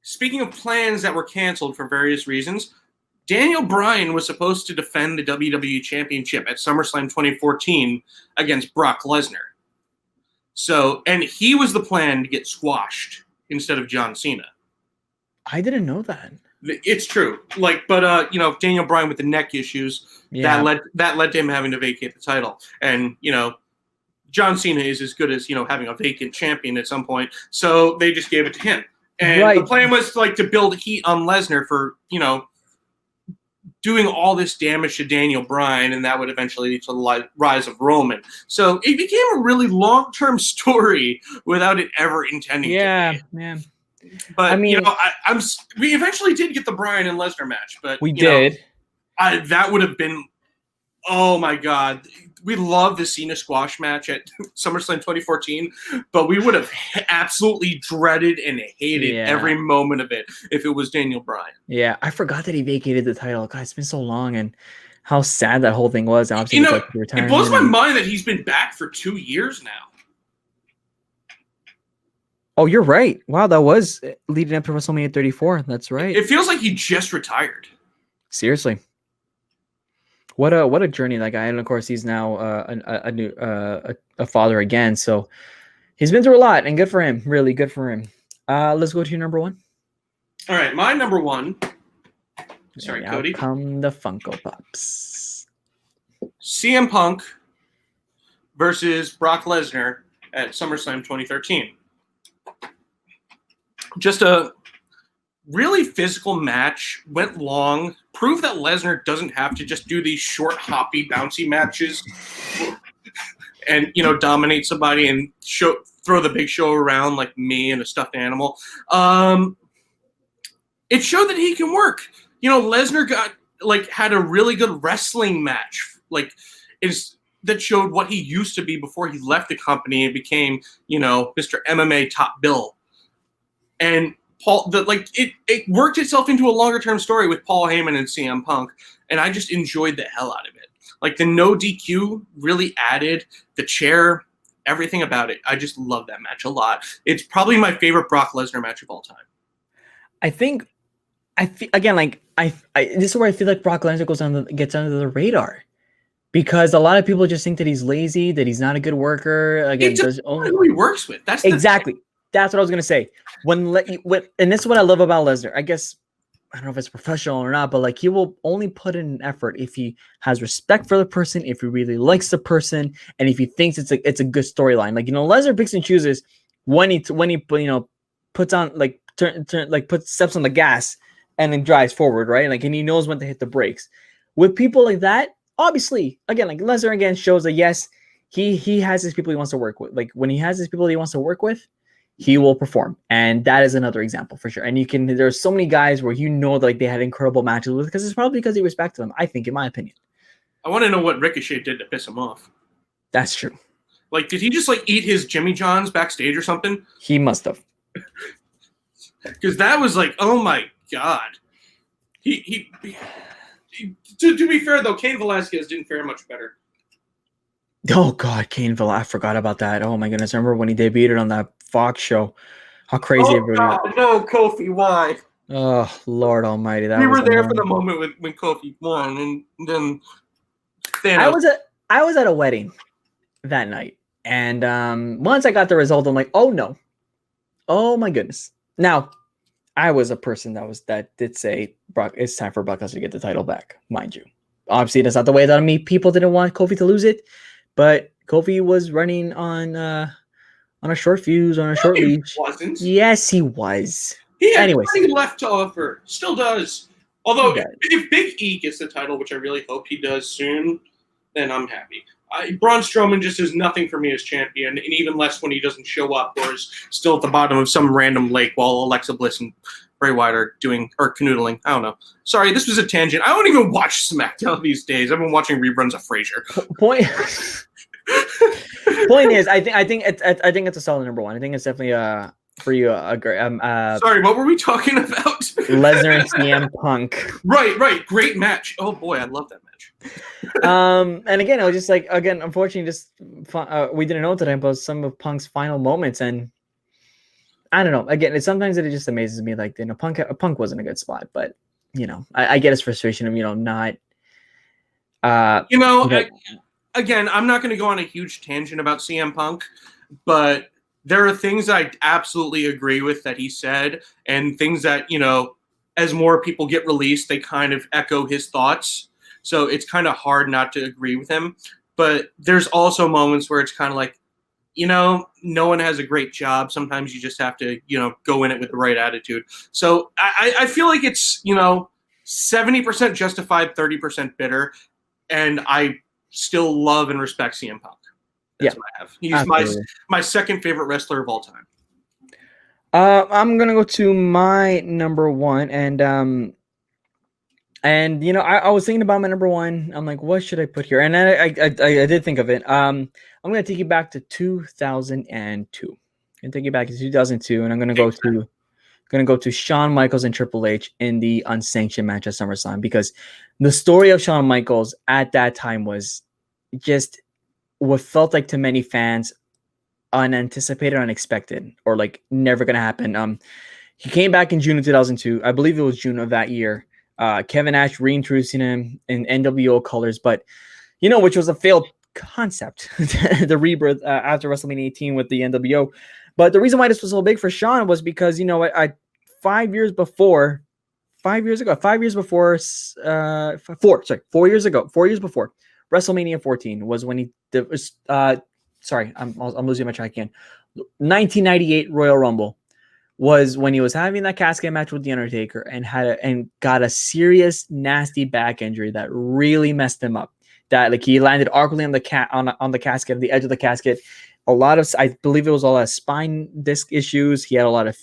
speaking of plans that were canceled for various reasons, Daniel Bryan was supposed to defend the WWE Championship at SummerSlam 2014 against Brock Lesnar. So, and he was the plan to get squashed instead of John Cena. I didn't know that. It's true. Like, but Daniel Bryan with the neck issues, that led to him having to vacate the title. And, John Cena is as good as, having a vacant champion at some point. So they just gave it to him. And the plan was to build heat on Lesnar for, doing all this damage to Daniel Bryan, and that would eventually lead to the rise of Roman. So it became a really long-term story without it ever intending to be. Yeah. But, I mean, we eventually did get the Bryan and Lesnar match. But we did. That would have been, oh my God. We love the Cena squash match at SummerSlam 2014, but we would have absolutely dreaded and hated every moment of it if it was Daniel Bryan. Yeah, I forgot that he vacated the title. God, it's been so long, and how sad that whole thing was. Obviously, it blows my mind that he's been back for 2 years now. Oh, you're right. Wow, that was leading up to WrestleMania 34. That's right. It feels like he just retired. Seriously. What a journey that guy, and of course he's now a father again. So he's been through a lot, and good for him. Really good for him. Let's go to your number 1. All right, my number 1. Sorry, Cody. Come the Funko Pops. CM Punk versus Brock Lesnar at SummerSlam 2013. Just a really physical match, went long, proved that Lesnar doesn't have to just do these short, hoppy, bouncy matches and, dominate somebody and throw the big show around like me and a stuffed animal. It showed that he can work. Lesnar had a really good wrestling match, that showed what he used to be before he left the company and became, Mr. MMA top bill. And it worked itself into a longer term story with Paul Heyman and CM Punk, and I just enjoyed the hell out of it. Like, the no DQ really added, the chair, everything about it. I just love that match a lot. It's probably my favorite Brock Lesnar match of all time. This is where I feel like Brock Lesnar gets under the radar, because a lot of people just think that he's lazy, that he's not a good worker. Again, who he works with. That's exactly. That's what I was gonna say. And this is what I love about Lesnar. I guess, I don't know if it's professional or not, but he will only put in an effort if he has respect for the person, if he really likes the person, and if he thinks it's a good storyline. Lesnar picks and chooses when he puts on steps on the gas and then drives forward, right? And he knows when to hit the brakes. With people like that, obviously, again, Lesnar shows that yes, he has his people he wants to work with. When he has his people he wants to work with, he will perform. And that is another example for sure. And there's so many guys where they had incredible matches with, because it's probably because he respected them, I think, in my opinion. I want to know what Ricochet did to piss him off. That's true. Did he just eat his Jimmy John's backstage or something? He must have. Because that was oh my God. He to be fair though, Cain Velasquez didn't fare much better. Oh God, Cain Velasquez, I forgot about that. Oh my goodness, I remember when he debuted on that Fox show. How crazy everybody was. No, Kofi, why? Oh Lord Almighty, we were there for the moment when Kofi won, and then Thanos. I was at a wedding that night, and once I got the result, I'm like, oh no, oh my goodness, Now, I was a person that did say Brock, it's time for Brock Lesnar to get the title back, mind you. Obviously, that's not the way that people didn't want Kofi to lose it, but Kofi was running on a short fuse, on a short leash. Wasn't. Yes, he was. He had Anyways, nothing left to offer. Still does. Although, if Big E gets the title, which I really hope he does soon, then I'm happy. Braun Strowman just is nothing for me as champion, and even less when he doesn't show up or is still at the bottom of some random lake while Alexa Bliss and Bray Wyatt are canoodling. I don't know. Sorry, this was a tangent. I don't even watch SmackDown these days. I've been watching reruns of Frasier. Point is, I think it's a solid number one. I think it's definitely for you a great. Sorry, what were we talking about? Lesnar and CM Punk. Right. Great match. Oh boy, I love that match. And again, it was just unfortunately, just we didn't know today about some of Punk's final moments, and I don't know. Again, sometimes it just amazes me. Like, Punk wasn't a good spot, but I get his frustration of not. Again, I'm not going to go on a huge tangent about CM Punk, but there are things I absolutely agree with that he said, and things that, as more people get released, they kind of echo his thoughts. So it's kind of hard not to agree with him. But there's also moments where it's kind of like, no one has a great job. Sometimes you just have to, go in it with the right attitude. So I feel like it's, 70% justified, 30% bitter. And I still love and respect CM Punk. That's what I have. He's my second favorite wrestler of all time. I'm gonna go to my number one, and I was thinking about my number one. I'm like, what should I put here? And I did think of it. I'm gonna take you back to 2002. And take you back to 2002, and I'm gonna go to Shawn Michaels and Triple H in the unsanctioned match at SummerSlam, because the story of Shawn Michaels at that time was just what felt like to many fans unanticipated, unexpected, or like never gonna happen. He came back in June of 2002. I believe it was June of that year. Kevin Nash reintroducing him in NWO colors, but which was a failed concept, the rebirth after WrestleMania 18 with the NWO. But the reason why this was so big for Shawn was because 4 years before WrestleMania 14 was when he I'm losing my track again. 1998 Royal Rumble was when he was having that casket match with The Undertaker and got a serious nasty back injury that really messed him up. That he landed awkwardly on the casket, the edge of the casket. I believe it was a lot of spine disc issues. He had a lot of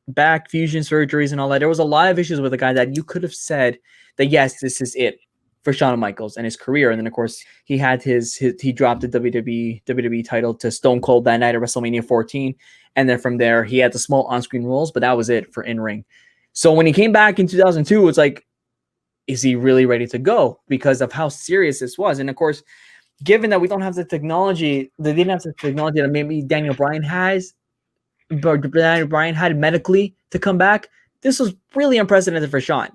back fusion surgeries and all that. There was a lot of issues with a guy that you could have said that, yes, this is it for Shawn Michaels and his career. And then, of course, he had he dropped the WWE title to Stone Cold that night at WrestleMania 14. And then from there, he had the small on-screen roles, but that was it for in-ring. So when he came back in 2002, it's like, is he really ready to go? Because of how serious this was. And of course, given that we don't have the technology, they didn't have the technology that maybe Daniel Bryan has, but Daniel Bryan had medically to come back. This was really unprecedented for Shawn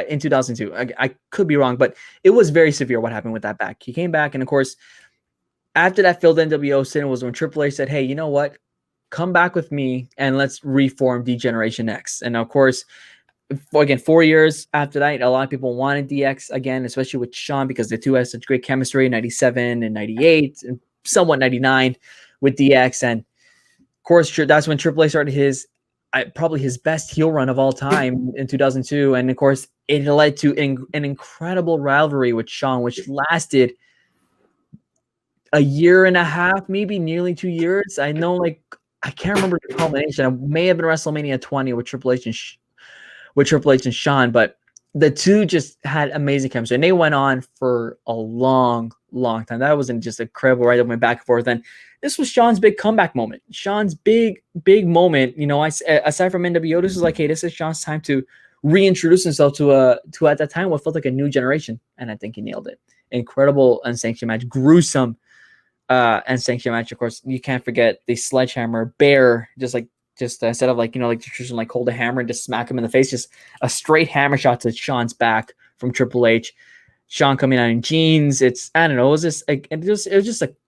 in 2002. I could be wrong, but it was very severe what happened with that back. He came back, and of course, after that failed NWO stint was when Triple H said, hey, you know what? Come back with me and let's reform D-Generation X. And of course, again, 4 years after that, a lot of people wanted DX again, especially with Shawn, because the two had such great chemistry in 97 and 98 and somewhat 99 with DX. And of course, that's when Triple H started probably his best heel run of all time in 2002. And of course, it led to an incredible rivalry with Shawn, which lasted a year and a half, maybe nearly 2 years. I know, I can't remember the culmination. It may have been WrestleMania 20 with Triple H and Shawn, but the two just had amazing chemistry, and they went on for a long, long time. That wasn't just incredible, right? It went back and forth. And this was Shawn's big comeback moment. Shawn's big moment. Aside from NWO, this is like, hey, this is Shawn's time to reintroduce himself to at that time what felt like a new generation, and I think he nailed it. Incredible unsanctioned match, gruesome unsanctioned match. Of course, you can't forget the sledgehammer bear, just instead of like traditional hold a hammer and just smack him in the face, just a straight hammer shot to Shawn's back from Triple H. Shawn coming out in jeans. It was just a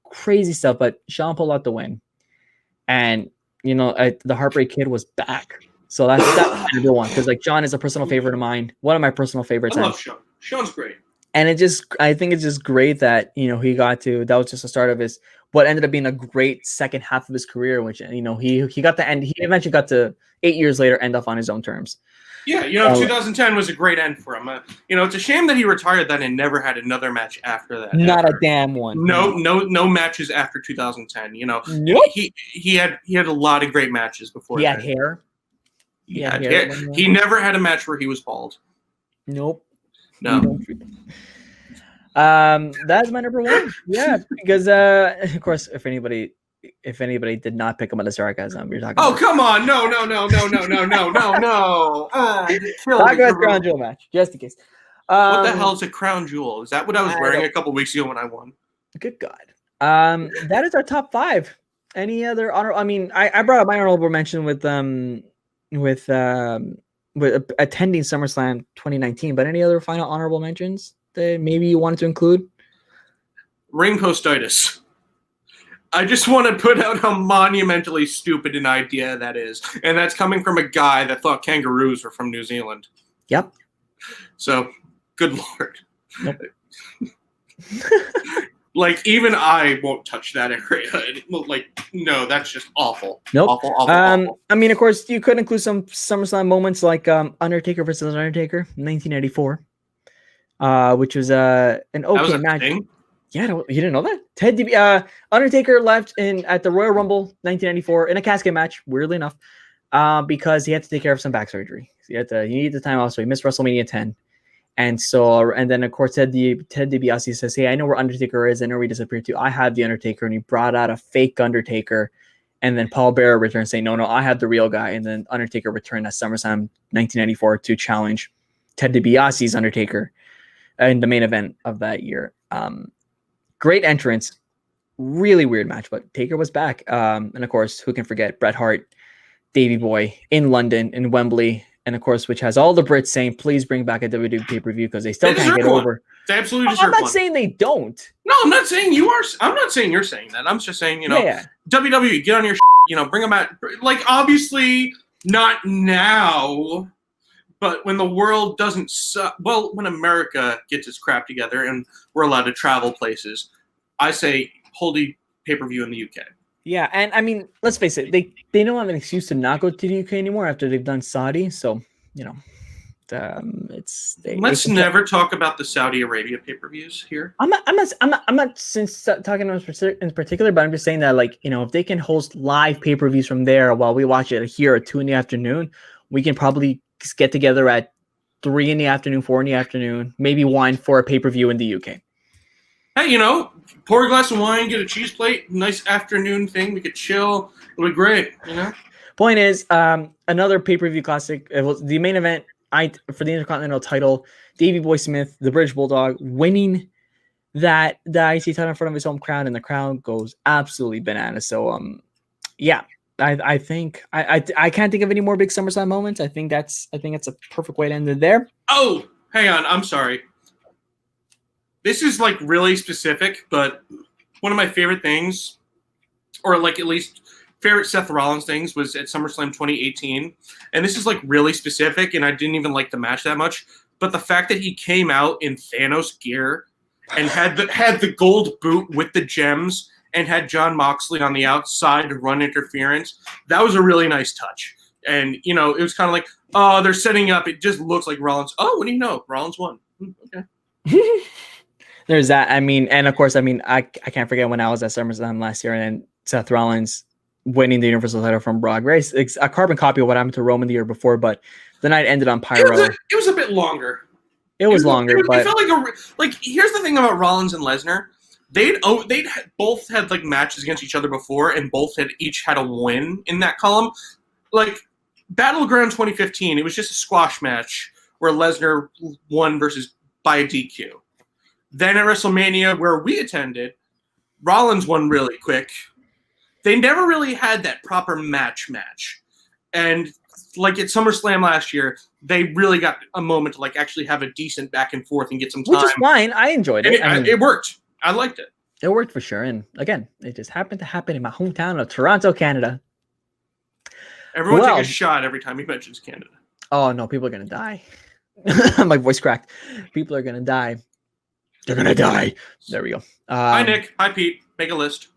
crazy stuff, but Shawn pulled out the win. And the Heartbreak Kid was back. So that's number one, because like John is a personal favorite of mine, one of my personal favorites. I love Sean. Sean's great. And I think it's just great that, he got to, that was just the start of what ended up being a great second half of his career, which, he got to end, he eventually got to 8 years later end up on his own terms. Yeah, 2010 was a great end for him. It's a shame that he retired then and never had another match after that. Not a damn one. No matches after 2010. Nope. He had a lot of great matches before. He had hair. He had hair. He never had a match where he was bald. Nope. No. That's my number one. Yeah, because of course, if anybody did not pick him at the sarcasm, you're talking. Oh, come on! No! Talk about crown jewel match, just in case. What the hell is a crown jewel? Is that what I was wearing a couple weeks ago when I won? Good God. That is our top 5. Any other honor? I mean, I brought up my honorable mention with attending SummerSlam 2019, but any other final honorable mentions that maybe you wanted to include? Ring postitis. I just want to put out how monumentally stupid an idea that is. And that's coming from a guy that thought kangaroos were from New Zealand. Yep. So, good Lord. Nope. Like, even I won't touch that area. No, that's just awful. Nope. Awful. I mean, of course, you could include some SummerSlam moments like Undertaker versus Undertaker, 1994, which was an okay match. Thing? Yeah, you didn't know that? Undertaker left at the Royal Rumble 1994 in a casket match, weirdly enough, because he had to take care of some back surgery. So he needed the time off, so he missed WrestleMania 10. And then of course Ted DiBiase says, "Hey, I know where Undertaker is. I know where he disappeared to. I have the Undertaker," and he brought out a fake Undertaker. And then Paul Bearer returned saying, "No, I have the real guy." And then Undertaker returned at SummerSlam 1994 to challenge Ted DiBiase's Undertaker in the main event of that year. Great entrance, really weird match, but Taker was back. And of course, who can forget Bret Hart, Davey Boy in London, in Wembley. And of course, which has all the Brits saying, "Please bring back a WWE pay-per-view," because they still can't get over. They absolutely deserve one. I'm not saying they don't. No, I'm not saying you are. I'm not saying you're saying that. I'm just saying, WWE, get on your bring them out. Like, obviously not now, but when the world doesn't suck, when America gets its crap together and we're allowed to travel places, I say hold the pay-per-view in the UK. Yeah, and I mean, let's face it, they don't have an excuse to not go to the UK anymore after they've done Saudi. So, let's never talk about the Saudi Arabia pay-per-views here. I'm not talking in particular, but I'm just saying that, like, if they can host live pay-per-views from there while we watch it here at 2 p.m, we can probably get together at 3 p.m, 4 p.m, maybe 1 for a pay-per-view in the UK. Hey, pour a glass of wine, get a cheese plate, nice afternoon thing. We could chill. It'll be great, Point is, another pay-per-view classic. It was the main event for the Intercontinental title. Davey Boy Smith, the British Bulldog, winning the IC title in front of his home crowd, and the crowd goes absolutely bananas. So, I think I can't think of any more big SummerSlam moments. I think that's a perfect way to end it there. Oh, hang on, I'm sorry. This is like really specific, but one of my favorite things, or like at least favorite Seth Rollins things, was at SummerSlam 2018. And this is like really specific, and I didn't even like the match that much. But the fact that he came out in Thanos gear and had the gold boot with the gems and had Jon Moxley on the outside to run interference, that was a really nice touch. And, it was kind of like, oh, they're setting up. It just looks like Rollins. Oh, what do you know? Rollins won. Okay. There's that. I mean, and of course, I can't forget when I was at SummerSlam last year and Seth Rollins winning the Universal title from Brock. It's a carbon copy of what happened to Roman the year before, but the night ended on Pyro. It was a bit longer. It was longer, but it felt like here's the thing about Rollins and Lesnar. They'd both had like matches against each other before, and both had each had a win in that column. Like Battleground 2015, it was just a squash match where Lesnar won by a DQ. Then at WrestleMania, where we attended, Rollins won really quick. They never really had that proper match. And like at SummerSlam last year, they really got a moment to like actually have a decent back and forth and get some time. Which is fine. I enjoyed it. It worked. I liked it. It worked for sure. And again, it just happened to happen in my hometown of Toronto, Canada. Everyone Well- take a shot every time he mentions Canada. Oh no, people are gonna die. My voice cracked. People are gonna die. They're gonna die. There we go. Hi, Nick. Hi, Pete. Make a list.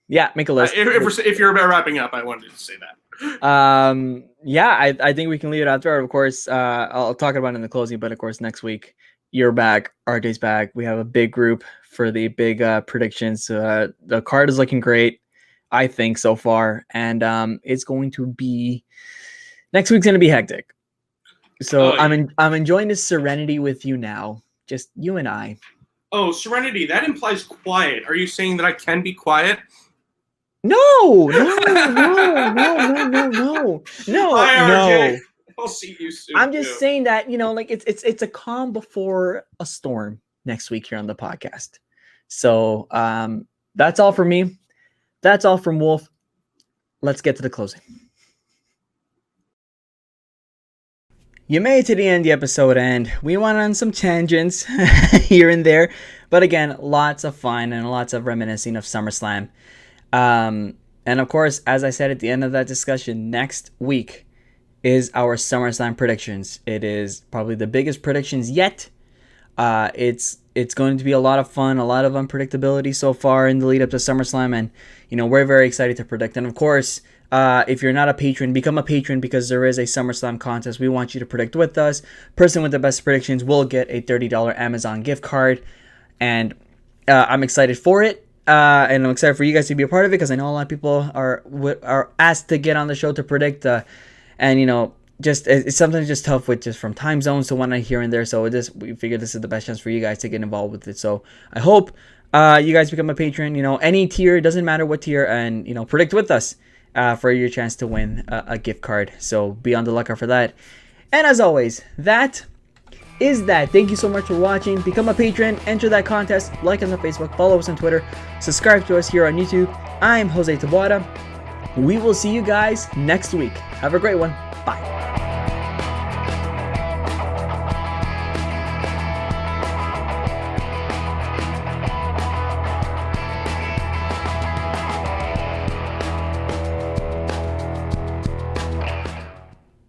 Yeah, make a list. If you're about wrapping up, I wanted to say that. Yeah, I think we can leave it out there. Of course, I'll talk about it in the closing, but of course, next week you're back, RJ's back. We have a big group for the big predictions. The card is looking great, I think, so far, and it's going to be next week's going to be hectic. So I'm enjoying this serenity with you now, just you and I. Oh, serenity. That implies quiet. Are you saying that I can be quiet? No. Hi, RJ. I'll see you soon. I'm just saying that, like it's a calm before a storm next week here on the podcast. So that's all from me. That's all from Wolf. Let's get to the closing. You made it to the end of the episode, and we went on some tangents here and there. But again, lots of fun and lots of reminiscing of SummerSlam. And of course, as I said at the end of that discussion, next week is our SummerSlam predictions. It is probably the biggest predictions yet. It's going to be a lot of fun, a lot of unpredictability so far in the lead up to SummerSlam, and we're very excited to predict. And of course, if you're not a patron, become a patron, because there is a SummerSlam contest. We want you to predict with us. Person with the best predictions will get a $30 Amazon gift card, and I'm excited for it. And I'm excited for you guys to be a part of it, because I know a lot of people are asked to get on the show to predict. And just it's sometimes just tough with just from time zones to one night here and there. So we figure this is the best chance for you guys to get involved with it. So I hope you guys become a patron. Any tier, it doesn't matter what tier, and predict with us for your chance to win a gift card. So be on the lookout for that. And as always, that is that. Thank you so much for watching. Become a patron, enter that contest, like us on Facebook, follow us on Twitter, subscribe to us here on YouTube. I'm Jose Taboada. We will see you guys next week. Have a great one. Bye.